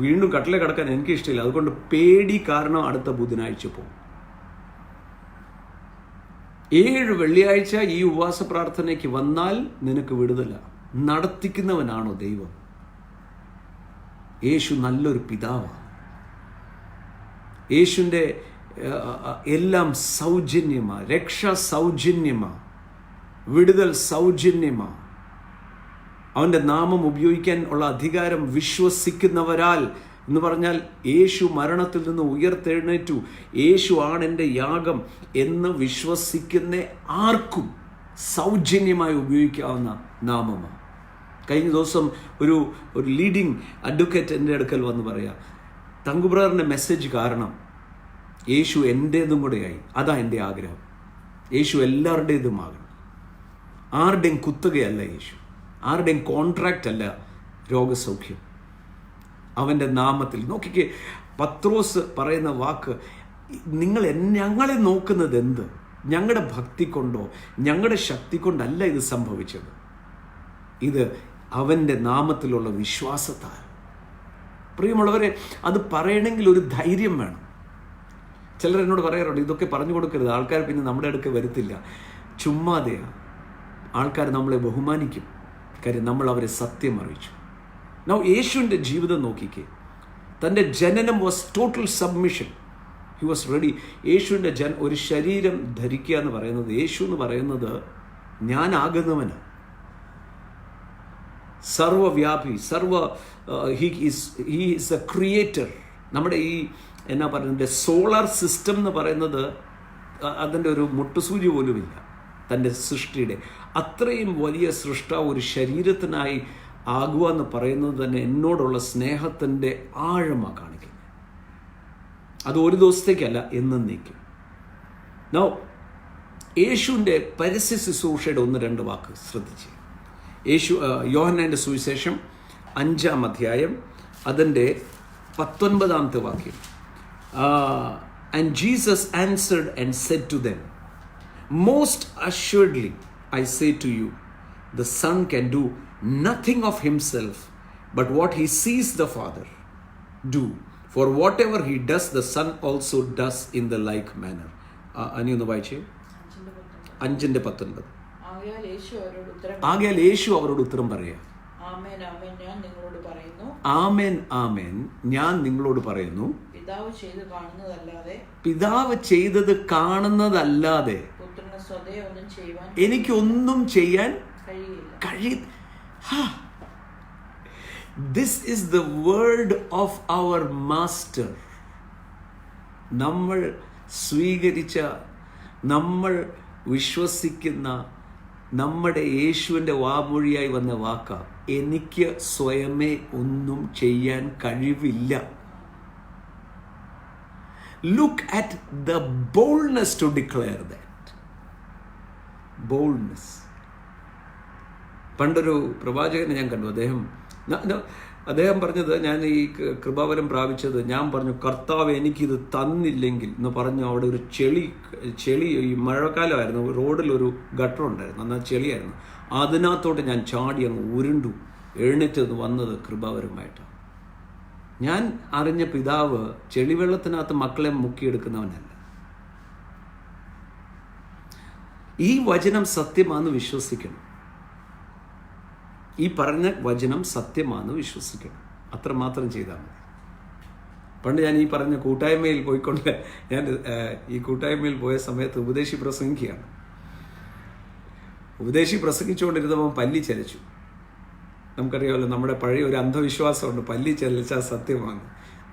വീണ്ടും കട്ടിലെ കിടക്കാൻ എനിക്ക് ഇഷ്ടമില്ല. അതുകൊണ്ട് പേടി കാരണം അടുത്ത ബുധനാഴ്ച പോകും. 7 വെള്ളിയാഴ്ച ഈ ഉപവാസ പ്രാർത്ഥനയ്ക്ക് വന്നാൽ നിനക്ക് വിടുതല. നടത്തിക്കുന്നവനാണോ ദൈവം? യേശു നല്ലൊരു പിതാവാണ്. യേശുവിൻ്റെ എല്ലാം സൗജന്യമാണ്. രക്ഷ സൗജന്യമാണ്. വിടുതൽ സൗജന്യമാണ്. അവൻ്റെ നാമം ഉപയോഗിക്കാൻ ഉള്ള അധികാരം വിശ്വസിക്കുന്നവരാൽ എന്ന് പറഞ്ഞാൽ യേശു മരണത്തിൽ നിന്ന് ഉയർത്തെഴുന്നേറ്റു, യേശു ആണ് എൻ്റെ യാഗം എന്ന് വിശ്വസിക്കുന്ന ആർക്കും സൗജന്യമായി ഉപയോഗിക്കാവുന്ന നാമമാണ്. കഴിഞ്ഞ ദിവസം ഒരു ലീഡിങ് അഡ്വക്കേറ്റ് എൻ്റെ അടുക്കൽ വന്ന് പറയാം, തങ്കുബ്രദറിൻ്റെ മെസ്സേജ് കാരണം യേശു എൻ്റേതും കൂടെയായി. അതാ എൻ്റെ ആഗ്രഹം. യേശു എല്ലാവരുടേതുമാകണം. ആരുടെയും കുത്തുകയല്ല യേശു, ആരുടെയും കോൺട്രാക്റ്റ് അല്ല രോഗസൗഖ്യം. അവൻ്റെ നാമത്തിൽ. നോക്കിക്കേ, പത്രോസ് പറയുന്ന വാക്ക്, ഞങ്ങളെ നോക്കുന്നത് എന്ത്? ഞങ്ങളുടെ ഭക്തി കൊണ്ടോ ഞങ്ങളുടെ ശക്തി കൊണ്ടല്ല ഇത് സംഭവിച്ചത്. ഇത് അവൻ്റെ നാമത്തിലുള്ള വിശ്വാസത്താൽ. പ്രിയമുള്ളവരെ, അത് പറയണമെങ്കിൽ ഒരു ധൈര്യം വേണം. ചിലർ എന്നോട് പറയാറുണ്ട്, ഇതൊക്കെ പറഞ്ഞു കൊടുക്കരുത്, ആൾക്കാർ പിന്നെ നമ്മുടെ അടുക്ക് വരത്തില്ല. ചുമ്മാതെയാണ്. ആൾക്കാർ നമ്മളെ ബഹുമാനിക്കും, കാര്യം നമ്മൾ അവരെ സത്യം അറിയിച്ചു. യേശുവിൻ്റെ ജീവിതം നോക്കിക്കേ. തൻ്റെ ജനനം was total submission. He was ready. യേശുവിൻ്റെ ഒരു ശരീരം ധരിക്കുക എന്ന് പറയുന്നത്, യേശു എന്ന് പറയുന്നത് ഞാനാകുന്നവനാണ്. സർവവ്യാപി, ഹി ഈസ് എ ക്രിയേറ്റർ. നമ്മുടെ ഈ എന്നാ പറയുന്നത്, സോളാർ സിസ്റ്റം എന്ന് പറയുന്നത് അതിൻ്റെ ഒരു മുട്ടുസൂചി പോലുമില്ല തൻ്റെ സൃഷ്ടിയുടെ. അത്രയും വലിയ സൃഷ്ടാവ് ഒരു ശരീരത്തിനായി ആകുക എന്ന് പറയുന്നത് തന്നെ എന്നോടുള്ള സ്നേഹത്തിൻ്റെ ആഴമാണ് കാണിക്കുന്നത്. അത് ഒരു ദിവസത്തേക്കല്ല, എന്നേക്കും. യേശുവിൻ്റെ പരസ്യ ശുശ്രൂഷയുടെ 1-2 വാക്ക് ശ്രദ്ധിച്ച്. യോഹന്നാൻ്റെ സുവിശേഷം 5-ാം അധ്യായം അതിൻ്റെ 19-ാമത്തെ വാക്യം. And Jesus answered and said to them, most assuredly I say to you, the Son can do nothing of himself but what he sees the Father do. For whatever he does, the Son also does in the like manner. Ani ഒന്ന് വായിച്ചേ. 5:19. ആകയാൽ യേശു അവരോട് ഉത്തരം പറയാ, ആമേൻ ആമേൻ ഞാൻ നിങ്ങളോട് പറയുന്നു, പിതാവ് ചെയ്ത് കാണുന്നതല്ലാതെ പിതാവ് ചെയ്തത് കാണുന്നതല്ലാതെ പുത്രന് സ്വതേ ഒന്നും ചെയ്യുവാൻ എനിക്കൊന്നും ചെയ്യാൻ കഴിയില്ല. This is the word of our master. നമ്മൾ സ്വീകരിച്ച, നമ്മൾ വിശ്വസിക്കുന്ന നമ്മുടെ യേശുവിൻ്റെ വാമൊഴിയായി വന്ന വാക്ക, എനിക്ക് സ്വയമേ ഒന്നും ചെയ്യാൻ കഴിവില്ല. Look at the boldness to declare that. Boldness. പണ്ടൊരു പ്രവാചകനെ ഞാൻ കണ്ടു. അദ്ദേഹം പറഞ്ഞത്, ഞാൻ ഈ കൃപാവരം പ്രാപിച്ചത്, ഞാൻ പറഞ്ഞു, കർത്താവ് എനിക്കിത് തന്നില്ലെങ്കിൽ എന്ന് പറഞ്ഞു. അവിടെ ഒരു ചെളി ഈ മഴക്കാലമായിരുന്നു, റോഡിലൊരു ഗട്ടർ ഉണ്ടായിരുന്നു, എന്നാൽ ചെളിയായിരുന്നു. അതിനകത്തോട്ട് ഞാൻ ചാടി അങ്ങ് ഉരുണ്ടു എഴുന്നേറ്റ് വന്നത് കൃപാവരമായിട്ടാണ്. ഞാൻ അറിഞ്ഞ പിതാവ് ചെളിവെള്ളത്തിനകത്ത് മക്കളെ മുക്കിയെടുക്കുന്നവനല്ല. ഈ വചനം സത്യമാണെന്ന് വിശ്വസിക്കണം. ഈ പറഞ്ഞ വചനം സത്യമാണെന്ന് വിശ്വസിക്കണം. അത്രമാത്രം ചെയ്താൽ മതി. പണ്ട് ഞാൻ ഈ പറഞ്ഞ കൂട്ടായ്മയിൽ പോയിക്കൊണ്ട്, ഞാൻ ഈ കൂട്ടായ്മയിൽ പോയ സമയത്ത് ഉപദേശി പ്രസംഗിക്കുകയാണ്. ഉപദേശി പ്രസംഗിച്ചുകൊണ്ടിരുന്നപ്പോൾ പല്ലി ചലിച്ചു. നമുക്കറിയാമല്ലോ, നമ്മുടെ പഴയ ഒരു അന്ധവിശ്വാസമുണ്ട്, പല്ലി ചലിച്ചാൽ സത്യമാണ്.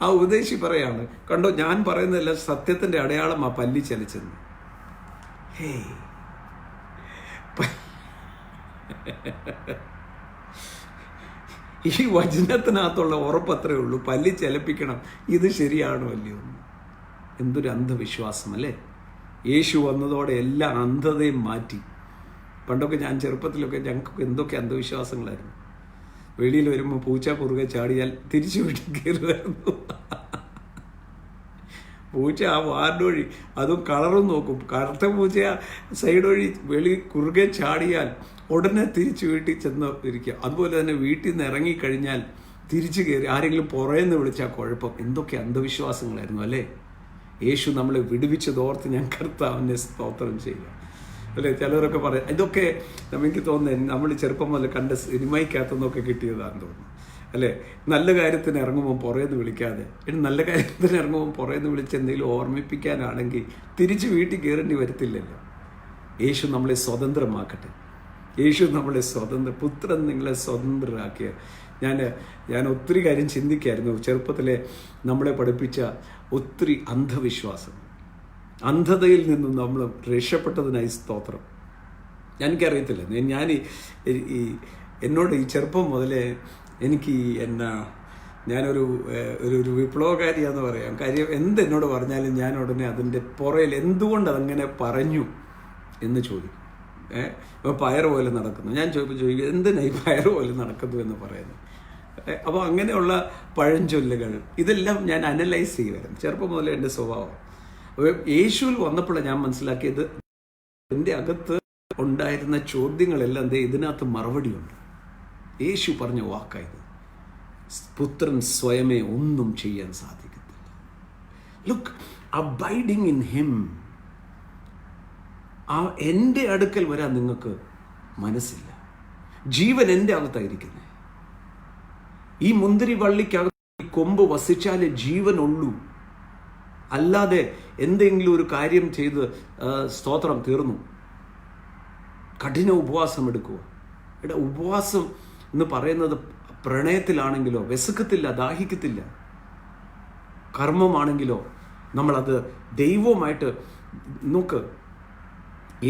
ആ ഉപദേശി പറയാണ്, കണ്ടോ ഞാൻ പറയുന്നതെല്ലാം സത്യത്തിൻ്റെ അടയാളം, ആ പല്ലി ചലിച്ചെന്ന്. ഈ വചനത്തിനകത്തുള്ള ഉറപ്പത്രേ ഉള്ളൂ, പല്ലി ചലിപ്പിക്കണം. ഇത് ശരിയാണോ അല്ലയോ? എന്തൊരു അന്ധവിശ്വാസം അല്ലേ? യേശു വന്നതോടെ എല്ലാ അന്ധതയും മാറ്റി. പണ്ടൊക്കെ ഞാൻ ചെറുപ്പത്തിലൊക്കെ ഞങ്ങൾക്ക് എന്തൊക്കെ അന്ധവിശ്വാസങ്ങളായിരുന്നു. വെളിയിൽ വരുമ്പോൾ പൂച്ച കുറുകെ ചാടിയാൽ തിരിച്ചു വീട്ടിൽ കയറുമായിരുന്നു. പൂച്ച ആ വാർഡ് വഴി, അതും കളറും നോക്കും, കറുത്ത പൂച്ച സൈഡ് വഴി വെളി കുറുകെ ചാടിയാൽ ഉടനെ തിരിച്ച് വീട്ടിൽ ചെന്ന് ഇരിക്കുക. അതുപോലെ തന്നെ വീട്ടിൽ നിന്ന് ഇറങ്ങിക്കഴിഞ്ഞാൽ തിരിച്ചു കയറി ആരെങ്കിലും പുറയെന്ന് വിളിച്ചാൽ കുഴപ്പം. എന്തൊക്കെ അന്ധവിശ്വാസങ്ങളായിരുന്നു അല്ലേ? യേശു നമ്മളെ വിടുവിച്ചതോർത്ത് ഞാൻ കർത്താവിനെ സ്തോത്രം ചെയ്യുക അല്ലേ? ചിലരൊക്കെ പറയാം, ഇതൊക്കെ നമുക്ക് തോന്നുന്നത് നമ്മൾ ചെറുപ്പം മുതൽ കണ്ട സിനിമയ്ക്കകത്തുനിന്നൊക്കെ കിട്ടിയതാണെന്ന് തോന്നുന്നു അല്ലേ? നല്ല കാര്യത്തിന് ഇറങ്ങുമ്പോൾ പുറയെന്ന് വിളിക്കാതെ, ഇനി നല്ല കാര്യത്തിന് ഇറങ്ങുമ്പോൾ പുറയെന്ന് വിളിച്ച് എന്തെങ്കിലും ഓർമ്മിപ്പിക്കാനാണെങ്കിൽ തിരിച്ച് വീട്ടിൽ കയറേണ്ടി വരത്തില്ലല്ലോ. യേശു നമ്മളെ സ്വതന്ത്രമാക്കട്ടെ. യേശു നമ്മളെ പുത്രൻ നിങ്ങളെ സ്വതന്ത്രരാക്കിയ. ഞാൻ ഒത്തിരി കാര്യം ചിന്തിക്കായിരുന്നു. ചെറുപ്പത്തിലെ നമ്മളെ പഠിപ്പിച്ച ഒത്തിരി അന്ധവിശ്വാസം, അന്ധതയിൽ നിന്നും നമ്മൾ രക്ഷപ്പെട്ടതിനായി സ്തോത്രം. എനിക്കറിയത്തില്ല, ഞാൻ എന്നോട് ഈ ചെറുപ്പം മുതലേ എനിക്ക് ഞാനൊരു ഒരു വിപ്ലവകാരിയാന്ന് പറയാം. കാര്യം എന്തെന്നോട് പറഞ്ഞാലും ഞാൻ ഉടനെ അതിൻ്റെ പുറയിൽ എന്തുകൊണ്ട് അതങ്ങനെ പറഞ്ഞു എന്ന് ചോദിക്കും. ഇപ്പോൾ പയർ പോലെ നടക്കുന്നു, ഞാൻ ചോദിക്കും എന്തിനായി പയർ പോലെ നടക്കുന്നു എന്ന് പറയുന്നു. അപ്പോൾ അങ്ങനെയുള്ള പഴഞ്ചൊല്ലുകൾ ഇതെല്ലാം ഞാൻ അനലൈസ് ചെയ്യുമായിരുന്നു ചെറുപ്പം മുതലേ എൻ്റെ സ്വഭാവം. അപ്പോൾ യേശുവിൽ വന്നപ്പോഴാണ് ഞാൻ മനസ്സിലാക്കിയത്, എൻ്റെ അകത്ത് ഉണ്ടായിരുന്ന ചോദ്യങ്ങളെല്ലാം ഇതിനകത്ത് മറുപടിയുണ്ട്. യേശു പറഞ്ഞ വാക്കായത്, പുത്രൻ സ്വയമേ ഒന്നും ചെയ്യാൻ സാധിക്കത്തില്ല. Look, abiding in him. എൻ്റെ അടുക്കൽ വരാൻ നിങ്ങൾക്ക് മനസ്സില്ല. ജീവൻ എൻ്റെ അകത്തായിരിക്കുന്നത്. ഈ മുന്തിരി വള്ളിക്കകത്ത് കൊമ്പ് വസിച്ചാലേ ജീവനുള്ളൂ. അല്ലാതെ എന്തെങ്കിലും ഒരു കാര്യം ചെയ്ത് സ്തോത്രം തീർന്നു. കഠിന ഉപവാസം എടുക്കുക. ഉപവാസം എന്ന് പറയുന്നത് പ്രണയത്തിലാണെങ്കിലോ വിശക്കത്തില്ല, ദാഹിക്കത്തില്ല. കർമ്മമാണെങ്കിലോ നമ്മളത് ദൈവവുമായിട്ട് നോക്ക്.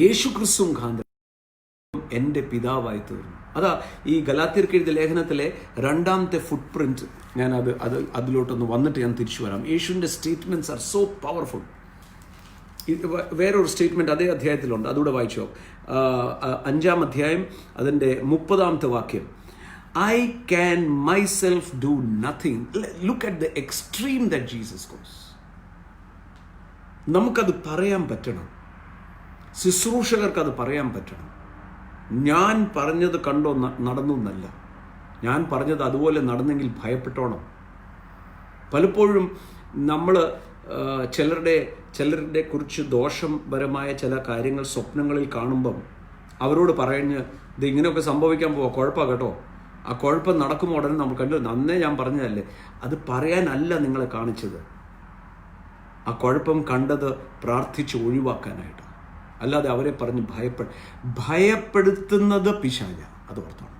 യേശു ക്രിസ്തു മുഖാന്തരം എൻ്റെ പിതാവായി തീർന്നു. അതാ ഈ ഗലാത്യർക്ക് എഴുതിയ ലേഖനത്തിലെ 2ാമത്തെ ഫുട് പ്രിന്റ്. ഞാൻ അതിലോട്ടൊന്ന് വന്നിട്ട് ഞാൻ തിരിച്ചു വരാം. യേശുവിൻ്റെ സ്റ്റേറ്റ്മെന്റ്സ് ആർ സോ പവർഫുൾ. വേറൊരു സ്റ്റേറ്റ്മെന്റ് അതേ അധ്യായത്തിലുണ്ട്, അതുകൂടെ വായിച്ചോ. 5-ാം അധ്യായം അതിൻ്റെ 30-ാമത്തെ വാക്യം. I can myself do nothing. Look at the extreme that Jesus goes. നമുക്കത് പറയാൻ പറ്റണം. ശുശ്രൂഷകർക്ക് അത് പറയാൻ പറ്റണം. ഞാൻ പറഞ്ഞത് കണ്ടോ നടന്നു എന്നല്ല, ഞാൻ പറഞ്ഞത് അതുപോലെ നടന്നെങ്കിൽ ഭയപ്പെട്ടോണം. പലപ്പോഴും നമ്മൾ ചിലരുടെ കുറിച്ച് ദോഷപരമായ ചില കാര്യങ്ങൾ സ്വപ്നങ്ങളിൽ കാണുമ്പം അവരോട് പറഞ്ഞ് ഇത് ഇങ്ങനെയൊക്കെ സംഭവിക്കാൻ പോവാ, കുഴപ്പമാണ് കേട്ടോ, ആ കുഴപ്പം നടക്കുമ്പോൾ ഉടനെ നമ്മൾ കണ്ടു. അന്നേ ഞാൻ പറഞ്ഞതല്ലേ, അത് പറയാനല്ല നിങ്ങളെ കാണിച്ചത്. ആ കുഴപ്പം കണ്ടത് പ്രാർത്ഥിച്ച് ഒഴിവാക്കാനായിട്ട്, അല്ലാതെ അവരെ പറഞ്ഞ് ഭയപ്പെടുത്തുന്നത് പിശാച. അത് ഓർത്തോണം.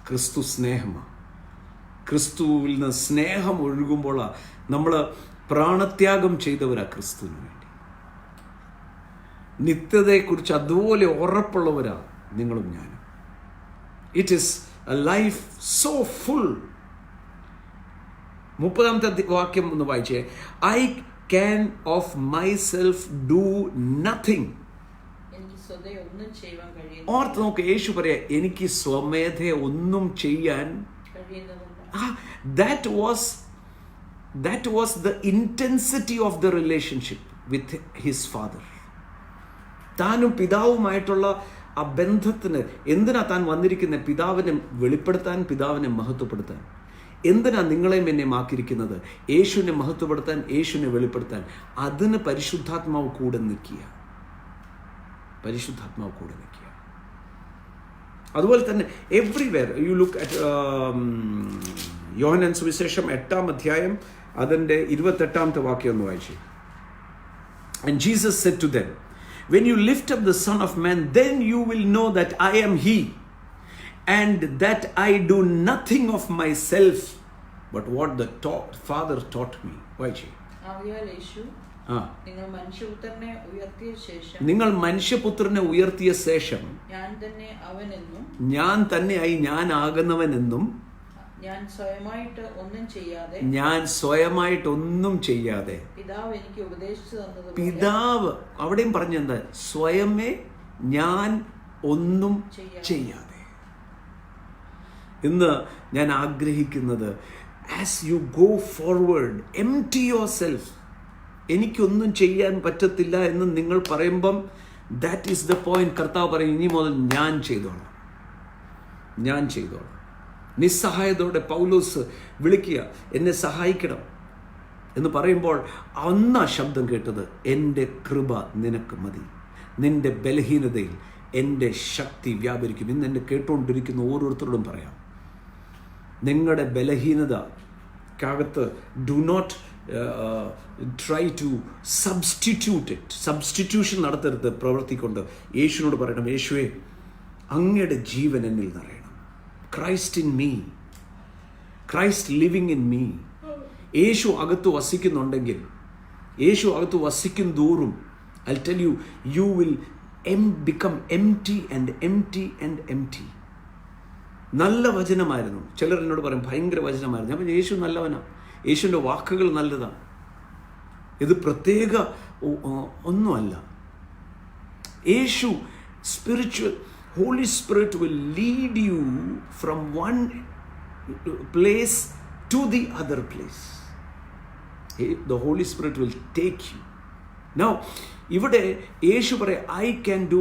ക്രിസ്തു സ്നേഹമാണ്. ക്രിസ്തുവിൽ നിന്ന് സ്നേഹം ഒഴുകുമ്പോഴാണ് നമ്മൾ പ്രാണത്യാഗം ചെയ്തവരാ ക്രിസ്തുവിന് വേണ്ടി. നിത്യതയെക്കുറിച്ച് അതുപോലെ ഉറപ്പുള്ളവരാ നിങ്ങളും ഞാനും. It is a life so full. 30-ാമത്തെ വാക്യം ഒന്ന് വായിച്ചേ. I can of myself do nothing. ഓർത്ത് നോക്ക്, യേശു പറയാ എനിക്ക് സ്വമേധയെ ഒന്നും ചെയ്യാൻ. That was the intensity of the relationship with his father. താനും പിതാവുമായിട്ടുള്ള ആ ബന്ധത്തിന് എന്തിനാ താൻ വന്നിരിക്കുന്നത്? പിതാവിനെ വെളിപ്പെടുത്താൻ, പിതാവിനെ മഹത്വപ്പെടുത്താൻ. എന്തിനാ നിങ്ങളെയും എന്നെയും ആക്കിയിരിക്കുന്നത്? യേശുവിനെ മഹത്വപ്പെടുത്താൻ, യേശുവിനെ വെളിപ്പെടുത്താൻ. അതിന് പരിശുദ്ധാത്മാവ് കൂടെ നിൽക്കുക. പരിശുദ്ധാത്മാവ് കൂടെ നിൽക്കുക. അതുപോലെ തന്നെ എവ്രിവെയർ യു ലുക്ക് അറ്റ് യോഹന്നാൻ സുവിശേഷം 8-ാം അധ്യായം അതിൻ്റെ 28-ാമത്തെ വാക്യം ഒന്ന് വായിച്ചു. And Jesus said to them, when you lift up the Son of Man, then you will know that I am He, and that I do nothing of myself, but what the Father taught me. വായിച്ചു. നിങ്ങൾ മനുഷ്യപുത്രനെ ഉയർത്തിയ ശേഷം ഞാൻ തന്നെയായി ഞാനാകുന്നവനെന്നും ഞാൻ സ്വയമായിട്ട് ഒന്നും ചെയ്യാതെ പിതാവ് അവിടെയും പറഞ്ഞെന്താ? സ്വയമേ ഞാൻ ഒന്നും ചെയ്യാതെ. ഇന്ന് ഞാൻ ആഗ്രഹിക്കുന്നത്, as you go forward, empty your self. എനിക്കൊന്നും ചെയ്യാൻ പറ്റത്തില്ല എന്ന് നിങ്ങൾ പറയുമ്പം ദാറ്റ് ഈസ് ദ പോയിന്റ്. കർത്താവ് പറയും, ഇനി മുതൽ ഞാൻ ചെയ്തോളാം. നിസ്സഹായതയോടെ പൗലോസ് വിളിക്കുക, എന്നെ സഹായിക്കണം എന്ന് പറയുമ്പോൾ അന്നാ ശബ്ദം കേട്ടത്, എൻ്റെ കൃപ നിനക്ക് മതി, നിന്റെ ബലഹീനതയിൽ എൻ്റെ ശക്തി വ്യാപരിക്കും. ഇന്ന് എന്നെ കേട്ടുകൊണ്ടിരിക്കുന്ന ഓരോരുത്തരോടും പറയാം, നിങ്ങളുടെ ബലഹീനതക്കകത്ത് do not try to substitute it. Substitution നടത്തരുത്. പ്രവർത്തിക്കൊണ്ട് യേശുവിനോട് പറയണം, യേശുവേ അങ്ങയുടെ ജീവൻ എന്നിൽ നിറയണം. Christ in me, Christ living in me. യേശു അകത്ത് വസിക്കുന്നുണ്ടെങ്കിൽ, യേശു അകത്ത് വസിക്കും തോറും I tell you, you will become empty and empty and empty. നല്ല വചനമായിരുന്നു. ചിലർ എന്നോട് പറയും ഭയങ്കര വചനമായിരുന്നു. ഞാൻ യേശു നല്ലവനാണ്, യേശുവിൻ്റെ വാക്കുകൾ നല്ലതാണ്. ഇത് പ്രത്യേക ഒന്നുമല്ല. യേശു spiritual, Holy Spirit will lead you from one place to the other place. The Holy Spirit will take you. Now, ഇവിടെ യേശു പറയാം, I can do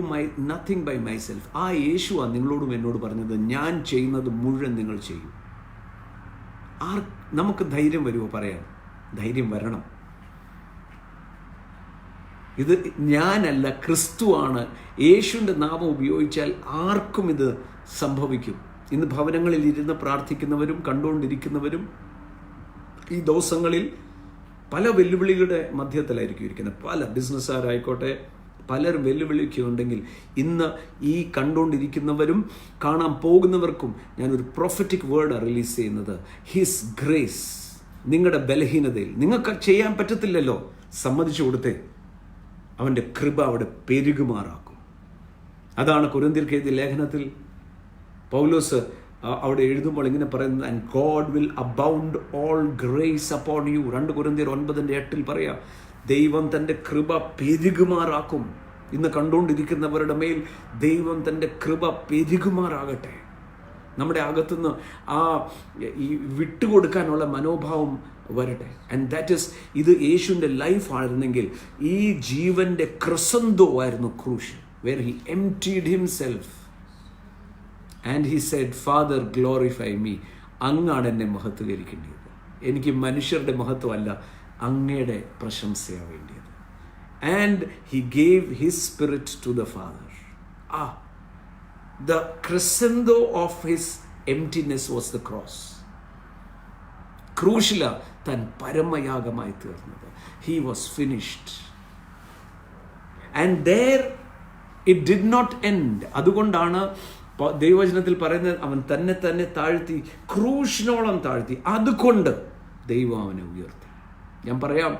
nothing by myself. ആ യേശുവാണ് നിങ്ങളോടും എന്നോട് പറഞ്ഞത്, ഞാൻ ചെയ്യുന്നത് മുഴുവൻ നിങ്ങൾ ചെയ്യും. നമുക്ക് ധൈര്യം വരുമോ പറയാൻ? ധൈര്യം വരണം. ഇത് ഞാനല്ല, ക്രിസ്തുവാണ്. യേശുവിൻ്റെ നാമം ഉപയോഗിച്ചാൽ ആർക്കും ഇത് സംഭവിക്കും. ഇന്ന് ഭവനങ്ങളിൽ ഇരുന്ന് പ്രാർത്ഥിക്കുന്നവരും കണ്ടുകൊണ്ടിരിക്കുന്നവരും ഈ ദിവസങ്ങളിൽ പല വെല്ലുവിളികളുടെ മധ്യത്തിലായിരിക്കും ഇരിക്കുന്നത്. പല ബിസിനസ്സുകാരായിക്കോട്ടെ, പലരും വെല്ലുവിളിക്കുന്നുണ്ടെങ്കിൽ ഇന്ന് ഈ കണ്ടുകൊണ്ടിരിക്കുന്നവരും കാണാൻ പോകുന്നവർക്കും ഞാനൊരു പ്രൊഫറ്റിക് വേർഡ് റിലീസ് ചെയ്യുന്നത്, ഹിസ് ഗ്രേസ്. നിങ്ങളുടെ ബലഹീനതയിൽ നിങ്ങൾക്ക് ചെയ്യാൻ പറ്റത്തില്ലല്ലോ, സമ്മതിച്ചു കൊടുത്തേ, അവൻ്റെ കൃപ അവിടെ പെരുകുമാറാക്കും. അതാണ് കൊരിന്ത്യർക്ക് എഴുതിയ ലേഖനത്തിൽ പൗലോസ് അവിടെ എഴുതുമ്പോൾ ഇങ്ങനെ പറയുന്നത്, and God will abound all grace upon you. 2 കൊരിന്ത്യർ 9:8 പറയാം, ദൈവം തൻ്റെ കൃപ പെരുകുമാറാക്കും. ഇന്ന് കണ്ടുകൊണ്ടിരിക്കുന്നവരുടെ മേൽ ദൈവം തൻ്റെ കൃപ പെരുകുമാറാകട്ടെ. നമ്മുടെ അകത്തുനിന്ന് ആ ഈ വിട്ടുകൊടുക്കാനുള്ള മനോഭാവം വരട്ടെ. ആൻഡ് ദാറ്റ് ഈസ്, ഇത് യേശുവിൻ്റെ ലൈഫ് ആയിരുന്നെങ്കിൽ ഈ ജീവൻ്റെ ക്രസന്തോ ആയിരുന്നു ക്രൂശ്, where he emptied himself and he said, father glorify me. അങ്ങാണ് എന്നെ മഹത്വീകരിക്കേണ്ടത്. എനിക്ക് മനുഷ്യരുടെ മഹത്വമല്ല, അങ്ങയുടെ പ്രശംസയാണ് വേണ്ടിയത്. And he gave his spirit to the father. The ക്രസന്തോ of his emptiness was the cross. ക്രൂശില താൻ പരമയാഗമായി തീർന്നത്. He was finished. And there it did not end. അതുകൊണ്ടാണ് ദൈവവചനത്തിൽ പറയുന്നത് അവൻ തന്നെ തന്നെ താഴ്ത്തി, ക്രൂശിനോളം താഴ്ത്തി. അതുകൊണ്ട് ദൈവം അവനെ ഉയർത്തി. ഞാൻ പറയാം,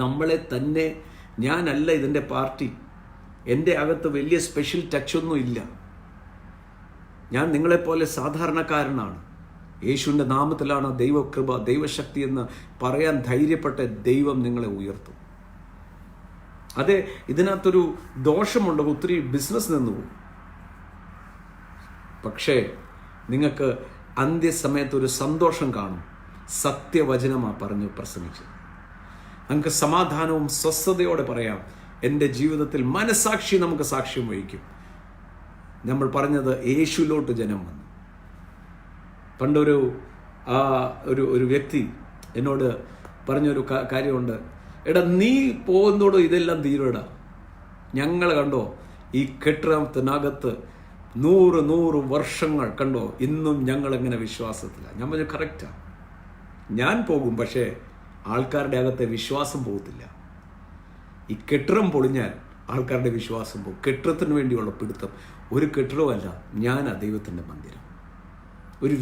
നമ്മളെ തന്നെ, ഞാനല്ല ഇതിൻ്റെ പാർട്ടി, എൻ്റെ അകത്ത് വലിയ സ്പെഷ്യൽ ടച്ചൊന്നും ഇല്ല, ഞാൻ നിങ്ങളെപ്പോലെ സാധാരണക്കാരനാണ്. യേശുവിൻ്റെ നാമത്തിലാണ് ദൈവകൃപ, ദൈവശക്തി എന്ന് പറയാൻ ധൈര്യപ്പെട്ട ദൈവം നിങ്ങളെ ഉയർത്തും. അതെ, ഇതിനകത്തൊരു ദോഷമുണ്ട്, ഒത്തിരി ബിസിനസ് നിന്ന് പോകും. പക്ഷേ നിങ്ങൾക്ക് അന്ത്യസമയത്തൊരു സന്തോഷം കാണും. സത്യവചനമാണ് പറഞ്ഞ് പ്രസംഗിച്ചത്. നമുക്ക് സമാധാനവും സ്വസ്ഥതയോടെ പറയാം, എൻ്റെ ജീവിതത്തിൽ മനസാക്ഷി നമുക്ക് സാക്ഷ്യം വഹിക്കും. നമ്മൾ പറഞ്ഞത് യേശുവിലോട്ട് ജനം വന്നു. പണ്ടൊരു ഒരു വ്യക്തി എന്നോട് പറഞ്ഞൊരു കാര്യമുണ്ട്, എടാ നീ പോകുന്നതോട് ഇതെല്ലാം തീരുടാ, ഞങ്ങൾ കണ്ടോ ഈ കെട്ടിടത്തിനകത്ത് 100 വർഷങ്ങൾ കണ്ടോ, ഇന്നും ഞങ്ങളെങ്ങനെ വിശ്വാസത്തിലാണ്. ഞാൻ പറഞ്ഞു കറക്റ്റാണ്, ഞാൻ പോകും, പക്ഷേ ആൾക്കാരുടെ അകത്തെ വിശ്വാസം പോകത്തില്ല. ഈ കെട്ടിടം പൊളിഞ്ഞാൽ ആൾക്കാരുടെ വിശ്വാസം പോകും. കെട്ടിടത്തിന് വേണ്ടിയുള്ള പിടുത്തം. ഒരു കെട്ടിടമല്ല, ഞാനാ ദൈവത്തിൻ്റെ മന്ദിരം. ഒരു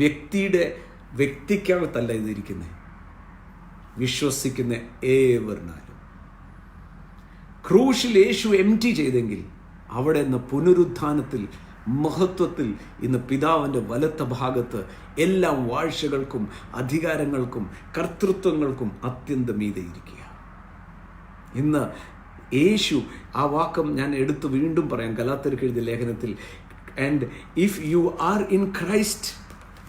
വ്യക്തിക്കകത്തല്ല ഇതിരിക്കുന്നത്, വിശ്വസിക്കുന്ന ഏവരിനാലും. ക്രൂശിൽ യേശു എംപ്റ്റി ചെയ്തെങ്കിൽ അവിടെ നിന്ന് പുനരുത്ഥാനത്തിൽ മഹത്വത്തിൽ ഇന്ന് പിതാവിൻ്റെ വലത്ത ഭാഗത്ത് എല്ലാ വാഴ്ചകൾക്കും അധികാരങ്ങൾക്കും കർത്തൃത്വങ്ങൾക്കും അത്യന്തം മീതെയിരിക്കുക. ഇന്ന് യേശു, ആ വാക്കം ഞാൻ എടുത്ത് വീണ്ടും പറയാം, ഗലാത്യർക്ക് എഴുതിയ ലേഖനത്തിൽ, and if you are in Christ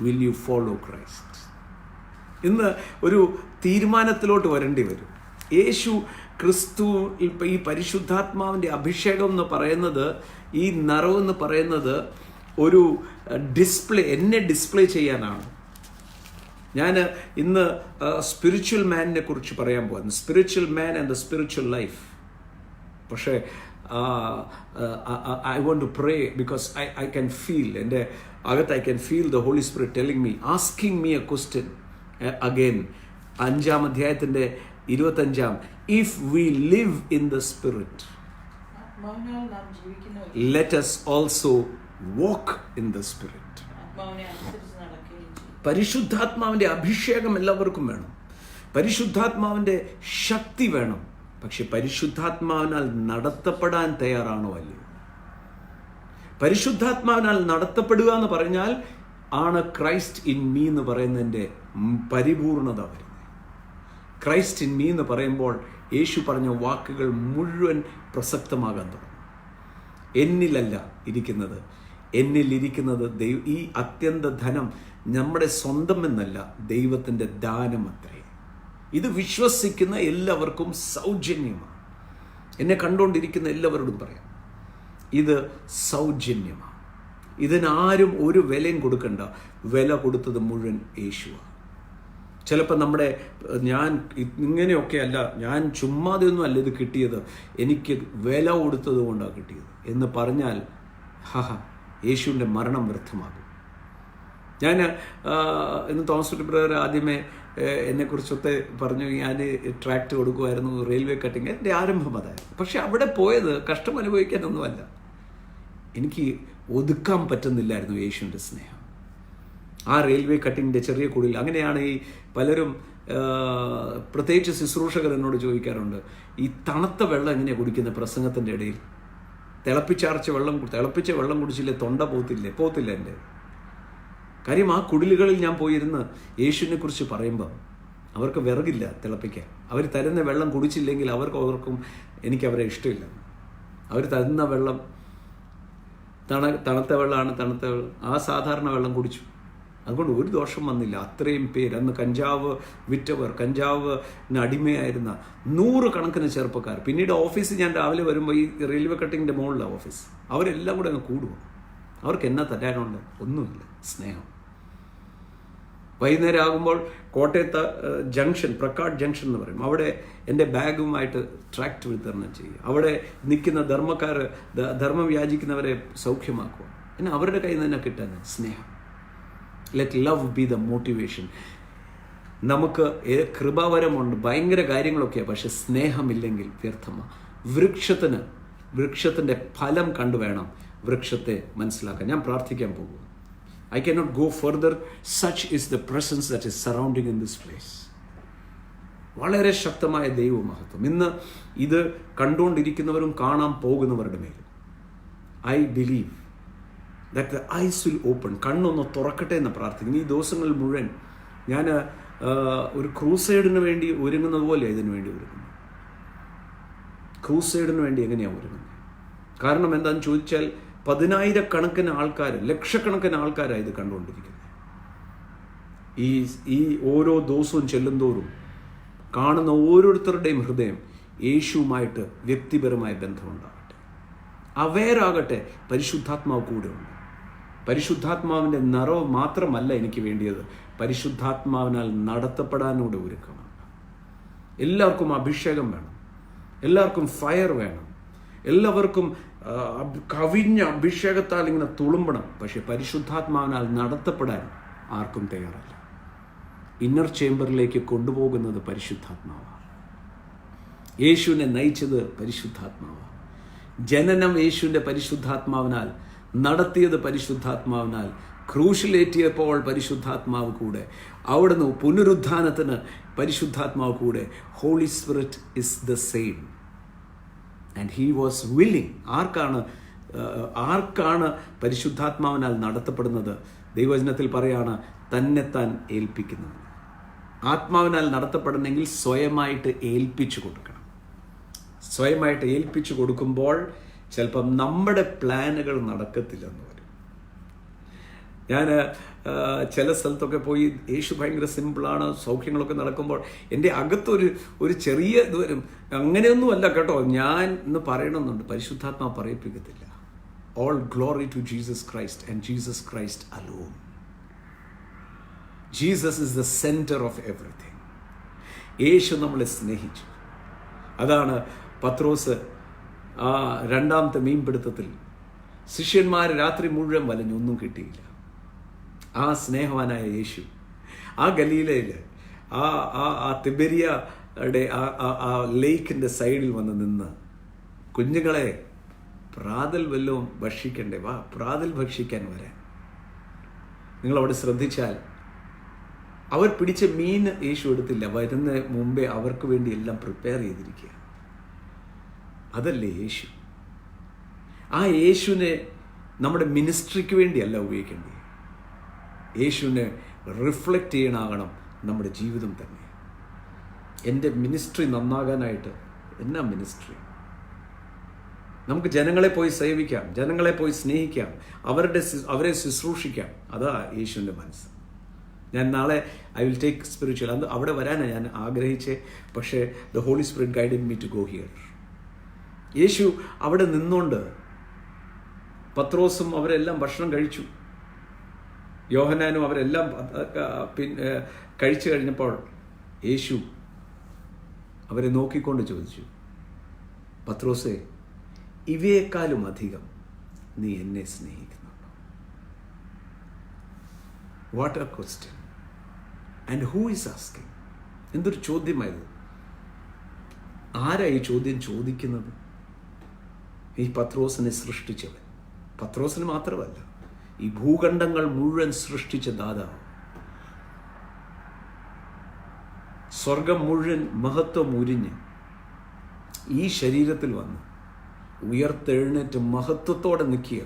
will you follow Christ. ഇന്ന് ഒരു തീരുമാനത്തിലോട്ട് വരേണ്ടി വരും. യേശു ക്രിസ്തു ഇപ്പം ഈ പരിശുദ്ധാത്മാവിൻ്റെ അഭിഷേകം എന്ന് പറയുന്നത്, ഈ നിറവെന്ന് പറയുന്നത് ഒരു ഡിസ്പ്ലേ, എന്നെ ഡിസ്പ്ലേ ചെയ്യാനാണ്. ഞാൻ ഇന്ന് സ്പിരിച്വൽ മാനിനെ കുറിച്ച് പറയാൻ പോകുന്നു, spiritual man and the spiritual life. പക്ഷേ I want to pray because I can feel, എൻ്റെ അകത്ത് I can feel the holy spirit telling me, asking me a question again. 5-ാം അധ്യായത്തിൻ്റെ 25, if we live in the spirit let us also walk in the spirit. പരിശുദ്ധാത്മാവിൻ്റെ അഭിഷേകം എല്ലാവർക്കും വേണം, പരിശുദ്ധാത്മാവിൻ്റെ ശക്തി വേണം. പക്ഷെ പരിശുദ്ധാത്മാവിനാൽ നടത്തപ്പെടാൻ തയ്യാറാണോ അല്ലയോ? പരിശുദ്ധാത്മാവിനാൽ നടത്തപ്പെടുക എന്ന് പറഞ്ഞാൽ ആണ് ക്രൈസ്റ്റ് ഇൻ മീ എന്ന് പറയുന്നതിൻ്റെ പരിപൂർണത വരുന്നത്. ക്രൈസ്റ്റ് ഇൻ മീ എന്ന് പറയുമ്പോൾ യേശു പറഞ്ഞ വാക്കുകൾ മുഴുവൻ പ്രസക്തമാകാൻ തുടങ്ങും. എന്നിലല്ല ഇരിക്കുന്നത്, എന്നിലിരിക്കുന്നത് ഈ അത്യന്ത ധനം നമ്മുടെ സ്വന്തം എന്നല്ല, ദൈവത്തിൻ്റെ ദാനം അത്രേ. ഇത് വിശ്വസിക്കുന്ന എല്ലാവർക്കും സൗജന്യമാണ്. എന്നെ കണ്ടുകൊണ്ടിരിക്കുന്ന എല്ലാവരോടും പറയാം, ഇത് സൗജന്യമാണ്. ഇതിനാരും ഒരു വിലയും കൊടുക്കണ്ട. വില കൊടുത്തത് മുഴുവൻ യേശുവാണ്. ചിലപ്പോൾ ഞാൻ ഇങ്ങനെയൊക്കെ അല്ല, ഞാൻ ചുമ്മാതെയൊന്നും അല്ല ഇത് കിട്ടിയത്, എനിക്ക് വില കൊടുത്തത് കൊണ്ടാണ് കിട്ടിയത് എന്ന് പറഞ്ഞാൽ യേശുവിൻ്റെ മരണം വ്യർത്ഥമാകും. ഞാൻ ഇന്ന് തോമസ് ബ്രദർ ആദ്യമേ എന്നെക്കുറിച്ചൊക്കെ പറഞ്ഞു, ഞാൻ ട്രാക്ട് കൊടുക്കുമായിരുന്നു, റെയിൽവേ കട്ടിങ്, എൻ്റെ ആരംഭം അതായിരുന്നു. പക്ഷെ അവിടെ പോയത് കഷ്ടം അനുഭവിക്കാനൊന്നുമല്ല, എനിക്ക് ഒതുക്കാൻ പറ്റുന്നില്ലായിരുന്നു യേശുവിൻ്റെ സ്നേഹം. ആ റെയിൽവേ കട്ടിങ്ങിൻ്റെ ചെറിയ കുടിൽ. അങ്ങനെയാണ് ഈ പലരും, പ്രത്യേകിച്ച് ശുശ്രൂഷകർ എന്നോട് ചോദിക്കാറുണ്ട്, ഈ തണുത്ത വെള്ളം എങ്ങനെയാണ് കുടിക്കുന്ന പ്രസംഗത്തിൻ്റെ ഇടയിൽ? തിളപ്പിച്ച വെള്ളം കുടിച്ചില്ലേ തൊണ്ട പോത്തില്ല എൻ്റെ കാര്യം. ആ കുടിലുകളിൽ ഞാൻ പോയിരുന്ന് യേശുവിനെ കുറിച്ച് പറയുമ്പം അവർക്ക് വിറകില്ല തിളപ്പിക്കാൻ. അവർ തരുന്ന വെള്ളം കുടിച്ചില്ലെങ്കിൽ അവർക്കും എനിക്കവരെ ഇഷ്ടമില്ല. അവർ തരുന്ന വെള്ളം തണുത്ത വെള്ളം, ആ സാധാരണ വെള്ളം കുടിച്ചു. അതുകൊണ്ട് ഒരു ദോഷം വന്നില്ല. അത്രയും പേര്, അന്ന് കഞ്ചാവ് വിറ്റവർ, കഞ്ചാവിന് അടിമയായിരുന്ന 100 കണക്കിന് ചെറുപ്പക്കാർ. പിന്നീട് ഓഫീസിൽ ഞാൻ രാവിലെ വരുമ്പോൾ ഈ റെയിൽവേ കട്ടിങ്ങിൻ്റെ മുകളിലാണ് ഓഫീസ്. അവരെല്ലാം കൂടെ അങ്ങ് കൂടുക. അവർക്ക് എന്നാ തരാനുണ്ട്? ഒന്നുമില്ല, സ്നേഹം. വൈകുന്നേരം ആകുമ്പോൾ കോട്ടയത്ത് ജംഗ്ഷൻ, പ്രക്കാട് ജംഗ്ഷൻ എന്ന് പറയും, അവിടെ എൻ്റെ ബാഗുമായിട്ട് ട്രാക്ട് വിതരണം ചെയ്യുക. അവിടെ നിൽക്കുന്ന ധർമ്മം യാചിക്കുന്നവരെ സൗഖ്യമാക്കുക. പിന്നെ അവരുടെ കയ്യിൽ നിന്ന് തന്നെ കിട്ടാൻ സ്നേഹം. Let love B the motivation. നമുക്ക് കൃപാവരമുണ്ട്, ഭയങ്കര കാര്യങ്ങളൊക്കെയാണ്, പക്ഷെ സ്നേഹമില്ലെങ്കിൽ വ്യർത്ഥമാണ്. വൃക്ഷത്തിൻ്റെ ഫലം കണ്ടു വേണം വൃക്ഷത്തെ മനസ്സിലാക്കാൻ. ഞാൻ പ്രാർത്ഥിക്കാൻ പോകും. I cannot go further. Such is the presence that is surrounding in this place. വളരെ ശക്തമായ ദൈവമഹത്വം ഇന്ന് ഇത് കണ്ടുകൊണ്ടിരിക്കുന്നവരും കാണാൻ പോകുന്നവരുടെ മേൽ. I believe that the eyes will open. കണ്ണൊന്ന് തുറക്കട്ടെ എന്ന് പ്രാർത്ഥിക്കുന്നു. ഈ ദിവസങ്ങളിൽ മുഴുവൻ ഞാൻ ഒരു ക്രൂസൈഡിന് വേണ്ടി ഒരുങ്ങുന്നത് പോലെ ഇതിനു വേണ്ടി ഒരുങ്ങുന്നു. ക്രൂസൈഡിന് വേണ്ടി എങ്ങനെയാണ് ഒരുങ്ങുന്നത്? കാരണം എന്താണെന്ന് ചോദിച്ചാൽ 10,000-കണക്കിന് ആൾക്കാർ, ലക്ഷക്കണക്കിന് ആൾക്കാരാണ് ഇത് കണ്ടുകൊണ്ടിരിക്കുന്നത്. ഈ ഓരോ ദിവസവും ചെല്ലുന്തോറും കാണുന്ന ഓരോരുത്തരുടെയും ഹൃദയം യേശുവുമായിട്ട് വ്യക്തിപരമായ ബന്ധമുണ്ടാകട്ടെ. അവയറാകട്ടെ, പരിശുദ്ധാത്മാവ് കൂടെ ഉണ്ട്. പരിശുദ്ധാത്മാവിൻ്റെ നിറവ് മാത്രമല്ല എനിക്ക് വേണ്ടിയത്, പരിശുദ്ധാത്മാവിനാൽ നടത്തപ്പെടാനൂടെ ഒരുക്കണം. എല്ലാവർക്കും അഭിഷേകം വേണം, എല്ലാവർക്കും ഫയർ വേണം, എല്ലാവർക്കും കവിഞ്ഞ അഭിഷേകത്താൽ ഇങ്ങനെ തുളുമ്പണം. പക്ഷെ പരിശുദ്ധാത്മാവിനാൽ നടത്തപ്പെടാൻ ആർക്കും തയ്യാറല്ല. ഇന്നർ ചേംബറിലേക്ക് കൊണ്ടുപോകുന്നത് പരിശുദ്ധാത്മാവാണ്. യേശുവിനെ നയിച്ചത് പരിശുദ്ധാത്മാവാണ്. ജനനം യേശുവിൻ്റെ പരിശുദ്ധാത്മാവിനാൽ, നടത്തിയത് പരിശുദ്ധാത്മാവിനാൽ, ക്രൂശിലേറ്റിയപ്പോൾ പരിശുദ്ധാത്മാവ് കൂടെ, അവിടുന്ന് പുനരുദ്ധാനത്തിന് പരിശുദ്ധാത്മാവ് കൂടെ. Holy Spirit is the same and he was willing. ആർക്കാണ് പരിശുദ്ധാത്മാവിനാൽ നടത്തപ്പെടുന്നത്? ദൈവവചനത്തിൽ പറയാണ്, തന്നെത്താൻ ഏൽപ്പിക്കുന്നത്. ആത്മാവിനാൽ നടത്തപ്പെടണമെങ്കിൽ സ്വയമായിട്ട് ഏൽപ്പിച്ചു കൊടുക്കണം. സ്വയമായിട്ട് ഏൽപ്പിച്ചു കൊടുക്കുമ്പോൾ ചിലപ്പം നമ്മുടെ പ്ലാനുകൾ നടക്കത്തില്ലെന്ന് വരും. ഞാൻ ചില സ്ഥലത്തൊക്കെ പോയി യേശു ഭയങ്കര സിമ്പിളാണ്, സൗഖ്യങ്ങളൊക്കെ നടക്കുമ്പോൾ എൻ്റെ അകത്തൊരു ചെറിയ ഇത് വരും. അങ്ങനെയൊന്നുമല്ല കേട്ടോ, ഞാൻ ഇന്ന് പറയണമെന്നുണ്ട്, പരിശുദ്ധാത്മാവ് പറയിപ്പിക്കത്തില്ല. All glory to Jesus Christ and Jesus Christ alone. Jesus is the centre of everything. Yeshu നമ്മളെ സ്നേഹിച്ചു. അതാണ് പത്രോസ് ആ 2ാമത്തെ മീൻപിടുത്തത്തിൽ ശിഷ്യന്മാർ രാത്രി മുഴുവൻ വലഞ്ഞു, ഒന്നും കിട്ടിയില്ല. ആ സ്നേഹവാനായ യേശു ആ ഗലീലയിൽ ആ തിബെരിയയുടെ ആ ലേക്കിൻ്റെ സൈഡിൽ വന്ന് നിന്ന്, കുഞ്ഞുങ്ങളെ പ്രാതൽ വല്ലതും ഭക്ഷിക്കണ്ടേ, വാ പ്രാതൽ ഭക്ഷിക്കാൻ വരാൻ. നിങ്ങളവിടെ ശ്രദ്ധിച്ചാൽ അവർ പിടിച്ച മീൻ യേശു എടുത്തില്ല. വരുന്ന മുമ്പേ അവർക്ക് വേണ്ടി എല്ലാം പ്രിപ്പയർ ചെയ്തിരിക്കുക. അതല്ലേ യേശു? ആ യേശുവിനെ നമ്മുടെ മിനിസ്ട്രിക്ക് വേണ്ടിയല്ല ഉപയോഗിക്കേണ്ടത്. യേശുവിനെ റിഫ്ലക്റ്റ് ചെയ്യണമാകണം നമ്മുടെ ജീവിതം തന്നെ. എൻ്റെ മിനിസ്ട്രി നന്നാകാനായിട്ട് എന്നാ മിനിസ്ട്രി? നമുക്ക് ജനങ്ങളെ പോയി സേവിക്കാം, ജനങ്ങളെ പോയി സ്നേഹിക്കാം, അവരെ ശുശ്രൂഷിക്കാം. അതാ യേശുവിൻ്റെ മനസ്സ്. ഞാൻ നാളെ ഐ വിൽ ടേക്ക് സ്പിരിച്വൽ, അത് അവിടെ വരാനാണ് ഞാൻ ആഗ്രഹിച്ചേ. പക്ഷേ the holy spirit guided me to go here. Yeshu അവിടെ നിന്നുകൊണ്ട്, പത്രോസും അവരെല്ലാം ഭക്ഷണം കഴിച്ചു, യോഹന്നാനും അവരെല്ലാം കഴിച്ചു കഴിഞ്ഞപ്പോൾ യേശു അവരെ നോക്കിക്കൊണ്ട് ചോദിച്ചു, പത്രോസേ, ഇവയെക്കാളും അധികം നീ എന്നെ സ്നേഹിക്കുന്നുണ്ടോ? What a question. And who is asking? എന്തൊരു ചോദ്യമായത്! ആരാ ഈ ചോദ്യം ചോദിക്കുന്നത്? ഈ പത്രോസിനെ സൃഷ്ടിച്ചവൻ. പത്രോസിന് മാത്രമല്ല, ഈ ഭൂഖണ്ഡങ്ങൾ മുഴുവൻ സൃഷ്ടിച്ച ദാതാവ്, സ്വർഗം മുഴുവൻ മഹത്വം ഉരിഞ്ഞ് ഈ ശരീരത്തിൽ വന്ന് ഉയർത്തെഴുന്നേറ്റ് മഹത്വത്തോടെ നിൽക്കുക.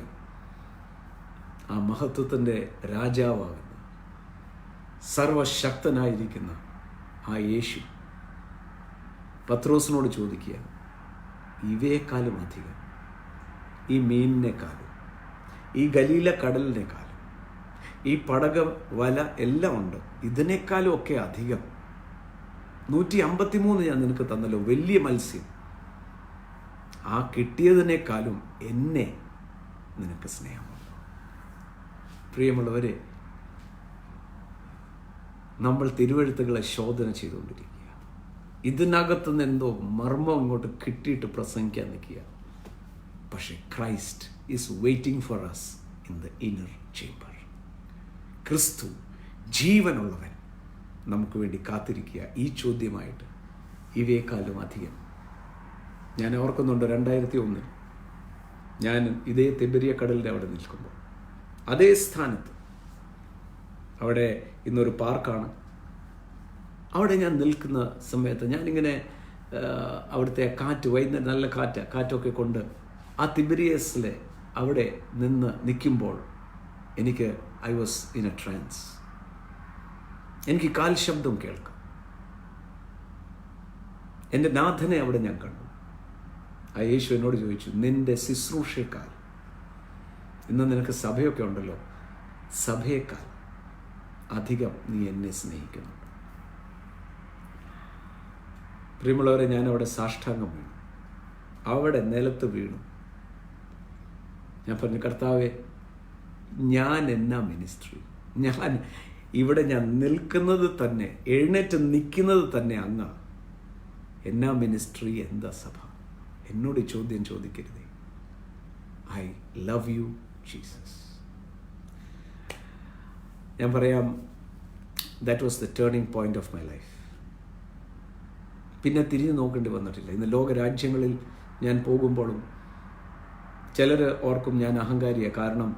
ആ മഹത്വത്തിൻ്റെ രാജാവാകുന്ന, സർവശക്തനായിരിക്കുന്ന ആ യേശു പത്രോസിനോട് ചോദിക്കുക, ഇവയെക്കാളും അധികം, ഈ മീനിനേക്കാളും, ഈ ഗലീല കടലിനേക്കാളും, ഈ പടക വല എല്ലാം ഉണ്ട്, ഇതിനേക്കാളും ഒക്കെ അധികം 153 ഞാൻ നിനക്ക് തന്നല്ലോ, വലിയ മത്സ്യം. ആ കിട്ടിയതിനേക്കാളും എന്നെ നിനക്ക് സ്നേഹമുണ്ടോ? പ്രിയമുള്ളവരെ, നമ്മൾ തിരുവെഴുത്തുകളെ ശോധന ചെയ്തുകൊണ്ടിരിക്കുക. ഇതിനകത്തുനിന്ന് എന്തോ മർമ്മം ഇങ്ങോട്ട് കിട്ടിയിട്ട് പ്രസംഗിക്കാൻ നിൽക്കുക. പക്ഷേ Christ is waiting for us in the inner chamber. ക്രിസ്തു ജീവനുള്ളവൻ നമുക്ക് വേണ്ടി കാത്തിരിക്കുക. ഈ ചോദ്യമായിട്ട് ഇവയെക്കാളും അധികം. ഞാൻ ഓർക്കുന്നുണ്ട് 2001 ഞാൻ ഇതേ തിബരിയ കടലിൻ്റെ അവിടെ നിൽക്കുമ്പോൾ, അതേ സ്ഥാനത്ത്, അവിടെ ഇന്നൊരു പാർക്കാണ്, അവിടെ ഞാൻ നിൽക്കുന്ന സമയത്ത് ഞാനിങ്ങനെ അവിടുത്തെ കാറ്റ്, വൈകുന്നേരം നല്ല കാറ്റൊക്കെ കൊണ്ട് ആ തിബരിയസിലെ അവിടെ നിൽക്കുമ്പോൾ എനിക്ക് I was in a trance. എനിക്ക് കാൽ ശബ്ദം കേൾക്കാം. എൻ്റെ നാഥനെ അവിടെ ഞാൻ കണ്ടു. ആ യേശു എന്നോട് ചോദിച്ചു, നിന്റെ ശുശ്രൂഷയേക്കാൾ, ഇന്ന് നിനക്ക് സഭയൊക്കെ ഉണ്ടല്ലോ, സഭയേക്കാൾ അധികം നീ എന്നെ സ്നേഹിക്കുന്നുണ്ട്. പ്രിയമുള്ളവരെ, ഞാൻ അവിടെ സാഷ്ടാംഗം വീണു, അവിടെ നിലത്ത് വീണു. ഞാൻ പറഞ്ഞു, കർത്താവേ, ഞാൻ എന്നാ മിനിസ്ട്രി, ഞാൻ ഇവിടെ ഞാൻ നിൽക്കുന്നത് തന്നെ, എഴുന്നേറ്റ് നിൽക്കുന്നത് തന്നെ അങ്ങ്, എന്നാ മിനിസ്ട്രി, എന്താ സഭ? എന്നോട് ചോദ്യം ചോദിക്കരുതേ. I love you Jesus. ഞാൻ പറയാം, that was the turning point of my life. പിന്നെ തിരിഞ്ഞു നോക്കേണ്ടി വന്നിട്ടില്ല. ഇന്ന് ലോകരാജ്യങ്ങളിൽ ഞാൻ പോകുമ്പോഴും ചിലർ ഓർക്കും ഞാൻ അഹങ്കാരിയാണ്. കാരണം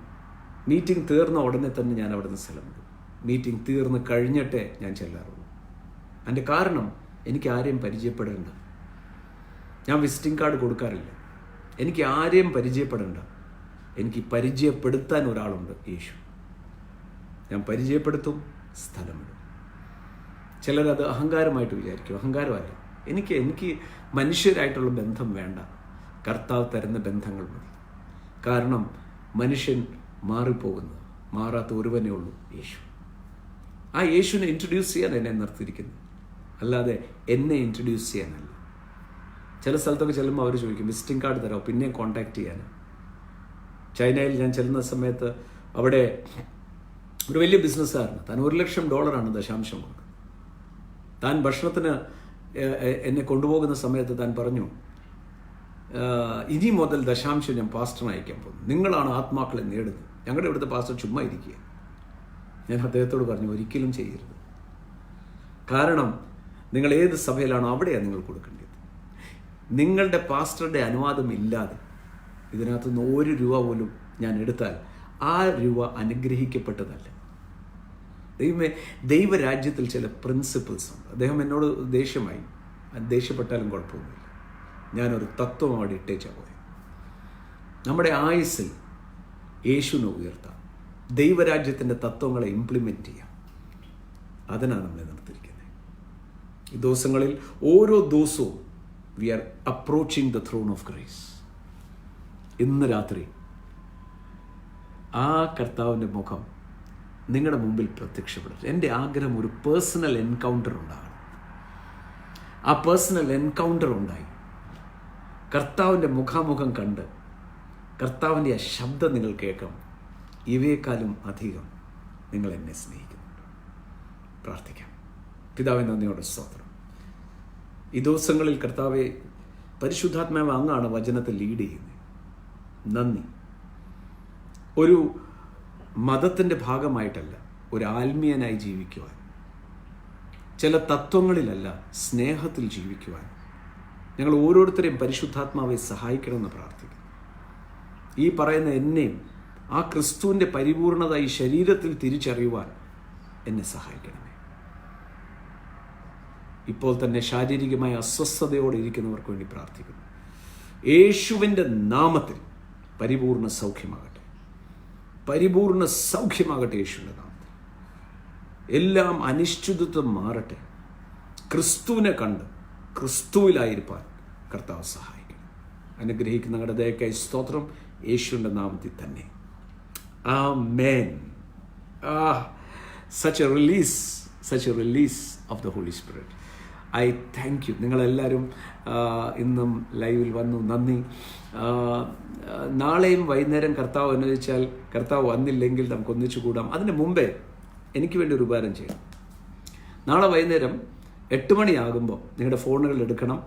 മീറ്റിംഗ് തീർന്ന ഉടനെ തന്നെ ഞാൻ അവിടെ നിന്ന് സ്ഥലം വിടും. മീറ്റിംഗ് തീർന്ന് കഴിഞ്ഞിട്ടേ ഞാൻ ചെല്ലാറുള്ളൂ. അതിൻ്റെ കാരണം, എനിക്ക് ആരെയും പരിചയപ്പെടേണ്ട. ഞാൻ വിസിറ്റിംഗ് കാർഡ് കൊടുക്കാറില്ല. എനിക്ക് ആരെയും പരിചയപ്പെടേണ്ട. എനിക്ക് പരിചയപ്പെടുത്താൻ ഒരാളുണ്ട്, യേശു. ഞാൻ പരിചയപ്പെടുത്തും, സ്ഥലമിടും. ചിലരത് അഹങ്കാരമായിട്ട് വിചാരിക്കും. അഹങ്കാരമല്ല. എനിക്ക് മനുഷ്യരായിട്ടുള്ള ബന്ധം വേണ്ട. കർത്താവ് തരുന്ന ബന്ധങ്ങൾ മതി. കാരണം മനുഷ്യൻ മാറിപ്പോകുന്നത്, മാറാത്ത ഒരുവനേ ഉള്ളൂ, യേശു. ആ യേശുവിനെ ഇൻട്രൊഡ്യൂസ് ചെയ്യാൻ എന്നെ നിർത്തിയിരിക്കുന്നത്, അല്ലാതെ എന്നെ ഇൻട്രൊഡ്യൂസ് ചെയ്യാനല്ല. ചില സ്ഥലത്തൊക്കെ ചെല്ലുമ്പോൾ അവർ ചോദിക്കും, വിസിറ്റിംഗ് കാർഡ് തരാമോ, പിന്നെയും കോൺടാക്ട് ചെയ്യാൻ. ചൈനയിൽ ഞാൻ ചെല്ലുന്ന സമയത്ത് അവിടെ ഒരു വലിയ ബിസിനസ്സുകാരന് താൻ $1,00,000 ദശാംശം കൊടുക്കുന്നത്. താൻ ഭക്ഷണത്തിന് എന്നെ കൊണ്ടുപോകുന്ന സമയത്ത് താൻ പറഞ്ഞു, ഇനി മുതൽ ദശാംശം ഞാൻ പാസ്റ്ററിന് അയക്കാൻ പോകുന്നു. നിങ്ങളാണ് ആത്മാക്കളെ നേടുന്നത്. ഞങ്ങളുടെ ഇവിടുത്തെ പാസ്റ്റർ ചുമ്മാ ഇരിക്കുക. ഞാൻ അദ്ദേഹത്തോട് പറഞ്ഞു, ഒരിക്കലും ചെയ്യരുത്. കാരണം നിങ്ങൾ ഏത് സഭയിലാണോ അവിടെയാണ് നിങ്ങൾ കൊടുക്കേണ്ടത്. നിങ്ങളുടെ പാസ്റ്ററുടെ അനുവാദം ഇല്ലാതെ ഇതിനകത്തുനിന്ന് $1 പോലും ഞാൻ എടുത്താൽ ആ രൂപ അനുഗ്രഹിക്കപ്പെട്ടതല്ല. ദൈവരാജ്യത്തിൽ ചില പ്രിൻസിപ്പിൾസ് ഉണ്ട്. അദ്ദേഹം എന്നോട് ദേഷ്യമായി. ദേഷ്യപ്പെട്ടാലും കുഴപ്പമൊന്നുമില്ല. ഞാനൊരു തത്വം അവിടെ ഇട്ടേച്ചാൽ പോയത്. നമ്മുടെ ആയുസ്സിൽ യേശുവിനെ ഉയർത്താം, ദൈവരാജ്യത്തിൻ്റെ തത്വങ്ങളെ ഇംപ്ലിമെൻറ്റ് ചെയ്യാം. അതിനാണ് നമ്മളെ നിർത്തിയിരിക്കുന്നത്. ഈ ദിവസങ്ങളിൽ ഓരോ ദിവസവും we are approaching the throne of grace. ഇന്ന് രാത്രി ആ കർത്താവിൻ്റെ മുഖം നിങ്ങളുടെ മുമ്പിൽ പ്രത്യക്ഷപ്പെടും. എൻ്റെ ആഗ്രഹം ഒരു പേഴ്സണൽ എൻകൗണ്ടർ ഉണ്ടാകണം. ആ പേഴ്സണൽ എൻകൗണ്ടർ ഉണ്ടായി കർത്താവിൻ്റെ മുഖാമുഖം കണ്ട് കർത്താവിൻ്റെ ആ ശബ്ദം നിങ്ങൾ കേൾക്കാം. ഇവയെക്കാളും അധികം നിങ്ങൾ എന്നെ സ്നേഹിക്കുന്നുണ്ട്. പ്രാർത്ഥിക്കാം. പിതാവേ, നന്ദിയോടെ സ്തോത്രം. ഈ ദിവസങ്ങളിൽ കർത്താവെ, പരിശുദ്ധാത്മാവ് അങ്ങാണ് വചനത്തെ ലീഡ് ചെയ്യുന്നത്. നന്ദി. ഒരു മതത്തിൻ്റെ ഭാഗമായിട്ടല്ല, ഒരു ആത്മീയനായി ജീവിക്കുവാൻ, ചില തത്വങ്ങളിലല്ല, സ്നേഹത്തിൽ ജീവിക്കുവാൻ ഞങ്ങൾ ഓരോരുത്തരെയും പരിശുദ്ധാത്മാവെ സഹായിക്കണമെന്ന് പ്രാർത്ഥിക്കുന്നു. ഈ പറയുന്ന എന്നെയും ആ ക്രിസ്തുവിൻ്റെ പരിപൂർണത ഈ ശരീരത്തിൽ തിരിച്ചറിയുവാൻ എന്നെ സഹായിക്കണമേ. ഇപ്പോൾ തന്നെ ശാരീരികമായ അസ്വസ്ഥതയോടെ ഇരിക്കുന്നവർക്ക് വേണ്ടി പ്രാർത്ഥിക്കുന്നു. യേശുവിൻ്റെ നാമത്തിൽ പരിപൂർണ സൗഖ്യമാകട്ടെ, പരിപൂർണ സൗഖ്യമാകട്ടെ. യേശുവിൻ്റെ നാമത്തിൽ എല്ലാം അനിശ്ചിതത്വം മാറട്ടെ. ക്രിസ്തുവിനെ കണ്ട് ക്രിസ്തുവിലായിരിക്കാൻ കർത്താവ് സഹായിക്കണം. അനുഗ്രഹിക്കുന്ന ഞങ്ങളുടെ ദയക്കായി സ്തോത്രം. യേശുവിൻ്റെ നാമത്തിൽ തന്നെ. ആമേൻ. such a release of the Holy Spirit. I thank you. നിങ്ങളെല്ലാവരും ഇന്നും ലൈവിൽ വന്നു. നന്ദി. നാളെയും വൈകുന്നേരം കർത്താവ് അനുവദിച്ചാൽ, കർത്താവ് വന്നില്ലെങ്കിൽ നമുക്ക് ഒന്നിച്ചു കൂടാം. അതിന് മുമ്പേ എനിക്ക് വേണ്ടി ഒരു ഉപകാരം ചെയ്യണം. നാളെ വൈകുന്നേരം 8 മണിയാകുമ്പോൾ നിങ്ങളുടെ ഫോണുകൾ എടുക്കണം.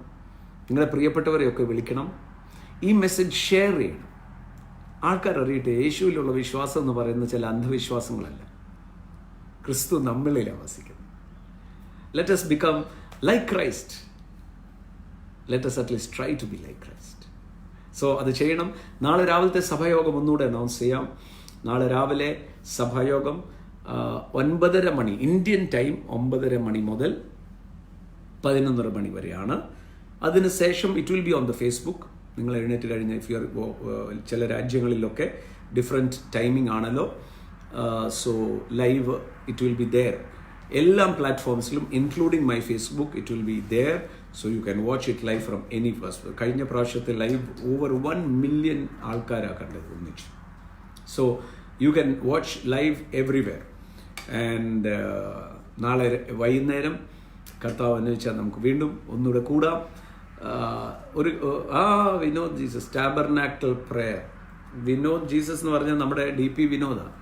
നിങ്ങളുടെ പ്രിയപ്പെട്ടവരെയൊക്കെ വിളിക്കണം. ഈ മെസ്സേജ് ഷെയർ ചെയ്യണം. ആൾക്കാർ അറിയട്ടെ, യേശുവിലുള്ള വിശ്വാസം എന്ന് പറയുന്നത് ചില അന്ധവിശ്വാസങ്ങളല്ല. ക്രിസ്തു നമ്മളിലാണ് വസിക്കുന്നത്. Let us become like Christ. Let us at least try to be like Christ. So അത് ചെയ്യണം. നാളെ രാവിലത്തെ സഭായോഗം ഒന്നുകൂടെ അനൗൺസ് ചെയ്യാം. നാളെ രാവിലെ സഭായോഗം 9:30 മണി ഇന്ത്യൻ ടൈം, 9:30 മണി മുതൽ 11:30 മണി വരെയാണ്. അതിനുശേഷം it will be on the Facebook. നിങ്ങൾ എഴുന്നേറ്റ് കഴിഞ്ഞ് ചില രാജ്യങ്ങളിലൊക്കെ ഡിഫറെൻറ്റ് ടൈമിംഗ് ആണല്ലോ. So live it will be there. എല്ലാ പ്ലാറ്റ്ഫോംസിലും including my Facebook it will be there. So you can watch it live from any first. കഴിഞ്ഞ പ്രാവശ്യത്തെ ലൈവ് ഓവർ 1 മില്യൺ ആൾക്കാരാണ് കണ്ടത് ഒന്നിച്ച്. So you can watch live everywhere. And നാളെ വൈകുന്നേരം കർത്താവ് അനുവദിച്ചാൽ നമുക്ക് വീണ്ടും ഒന്നുകൂടെ കൂടാം. Vinod Jesus tabernacle prayer. Vinod Jesus എന്ന് പറഞ്ഞാൽ നമ്മുടെ DP വിനോദാണ്.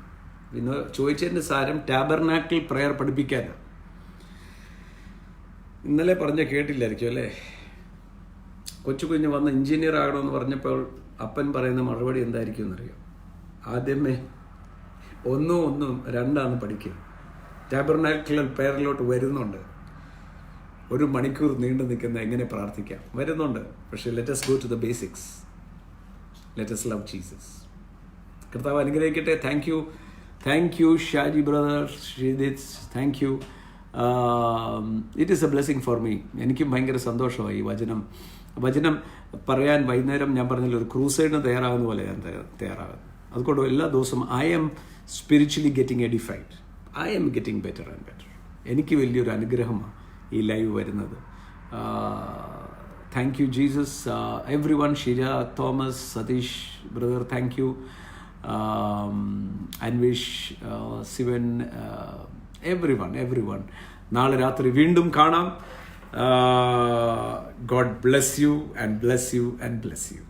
ചോദിച്ചതിൻ്റെ സാരം ടാബർനാക്കിൾ പ്രെയർ പഠിപ്പിക്കാനാണ്. ഇന്നലെ പറഞ്ഞ കേട്ടില്ലായിരിക്കും അല്ലേ? കൊച്ചു കുഞ്ഞ് വന്ന് എഞ്ചിനീയർ ആകണമെന്ന് പറഞ്ഞപ്പോൾ അപ്പൻ പറയുന്ന മറുപടി എന്തായിരിക്കും എന്നറിയാം? ആദ്യമേ ഒന്നും രണ്ടാണ് പഠിക്കുക. ടാബർനാക്കിൾ പ്രെയറിലോട്ട് വരുന്നുണ്ട്. 1 മണിക്കൂർ നീണ്ടു നിൽക്കുന്ന എങ്ങനെ പ്രാർത്ഥിക്കാം വരുന്നുണ്ട്. പക്ഷേ let us go to the basics. Let us love Jesus. കർത്താവ് അനുഗ്രഹിക്കട്ടെ. Thank you Shaji brother, Sreejith, thank you. It is A blessing for me. എനിക്കും ഭയങ്കര സന്തോഷമായി വചനം പറയാൻ. വൈകുന്നേരം ഞാൻ പറഞ്ഞല്ലോ, ഒരു ക്രൂസൈഡിന് തയ്യാറാകുന്ന പോലെ ഞാൻ തയ്യാറാകുന്നു. അതുകൊണ്ട് എല്ലാ ദിവസവും I'm spiritually getting edified. I'm getting better and better. എനിക്ക് വലിയൊരു അനുഗ്രഹമാണ് ഈ ലൈവ് വരുന്നത്. Thank you Jesus. Everyone, Shira, Thomas, Satheesh brother, thank you. Anvish, Shivan, everyone. നാളെ രാത്രി വീണ്ടും കാണാം. God bless you and bless you and bless U.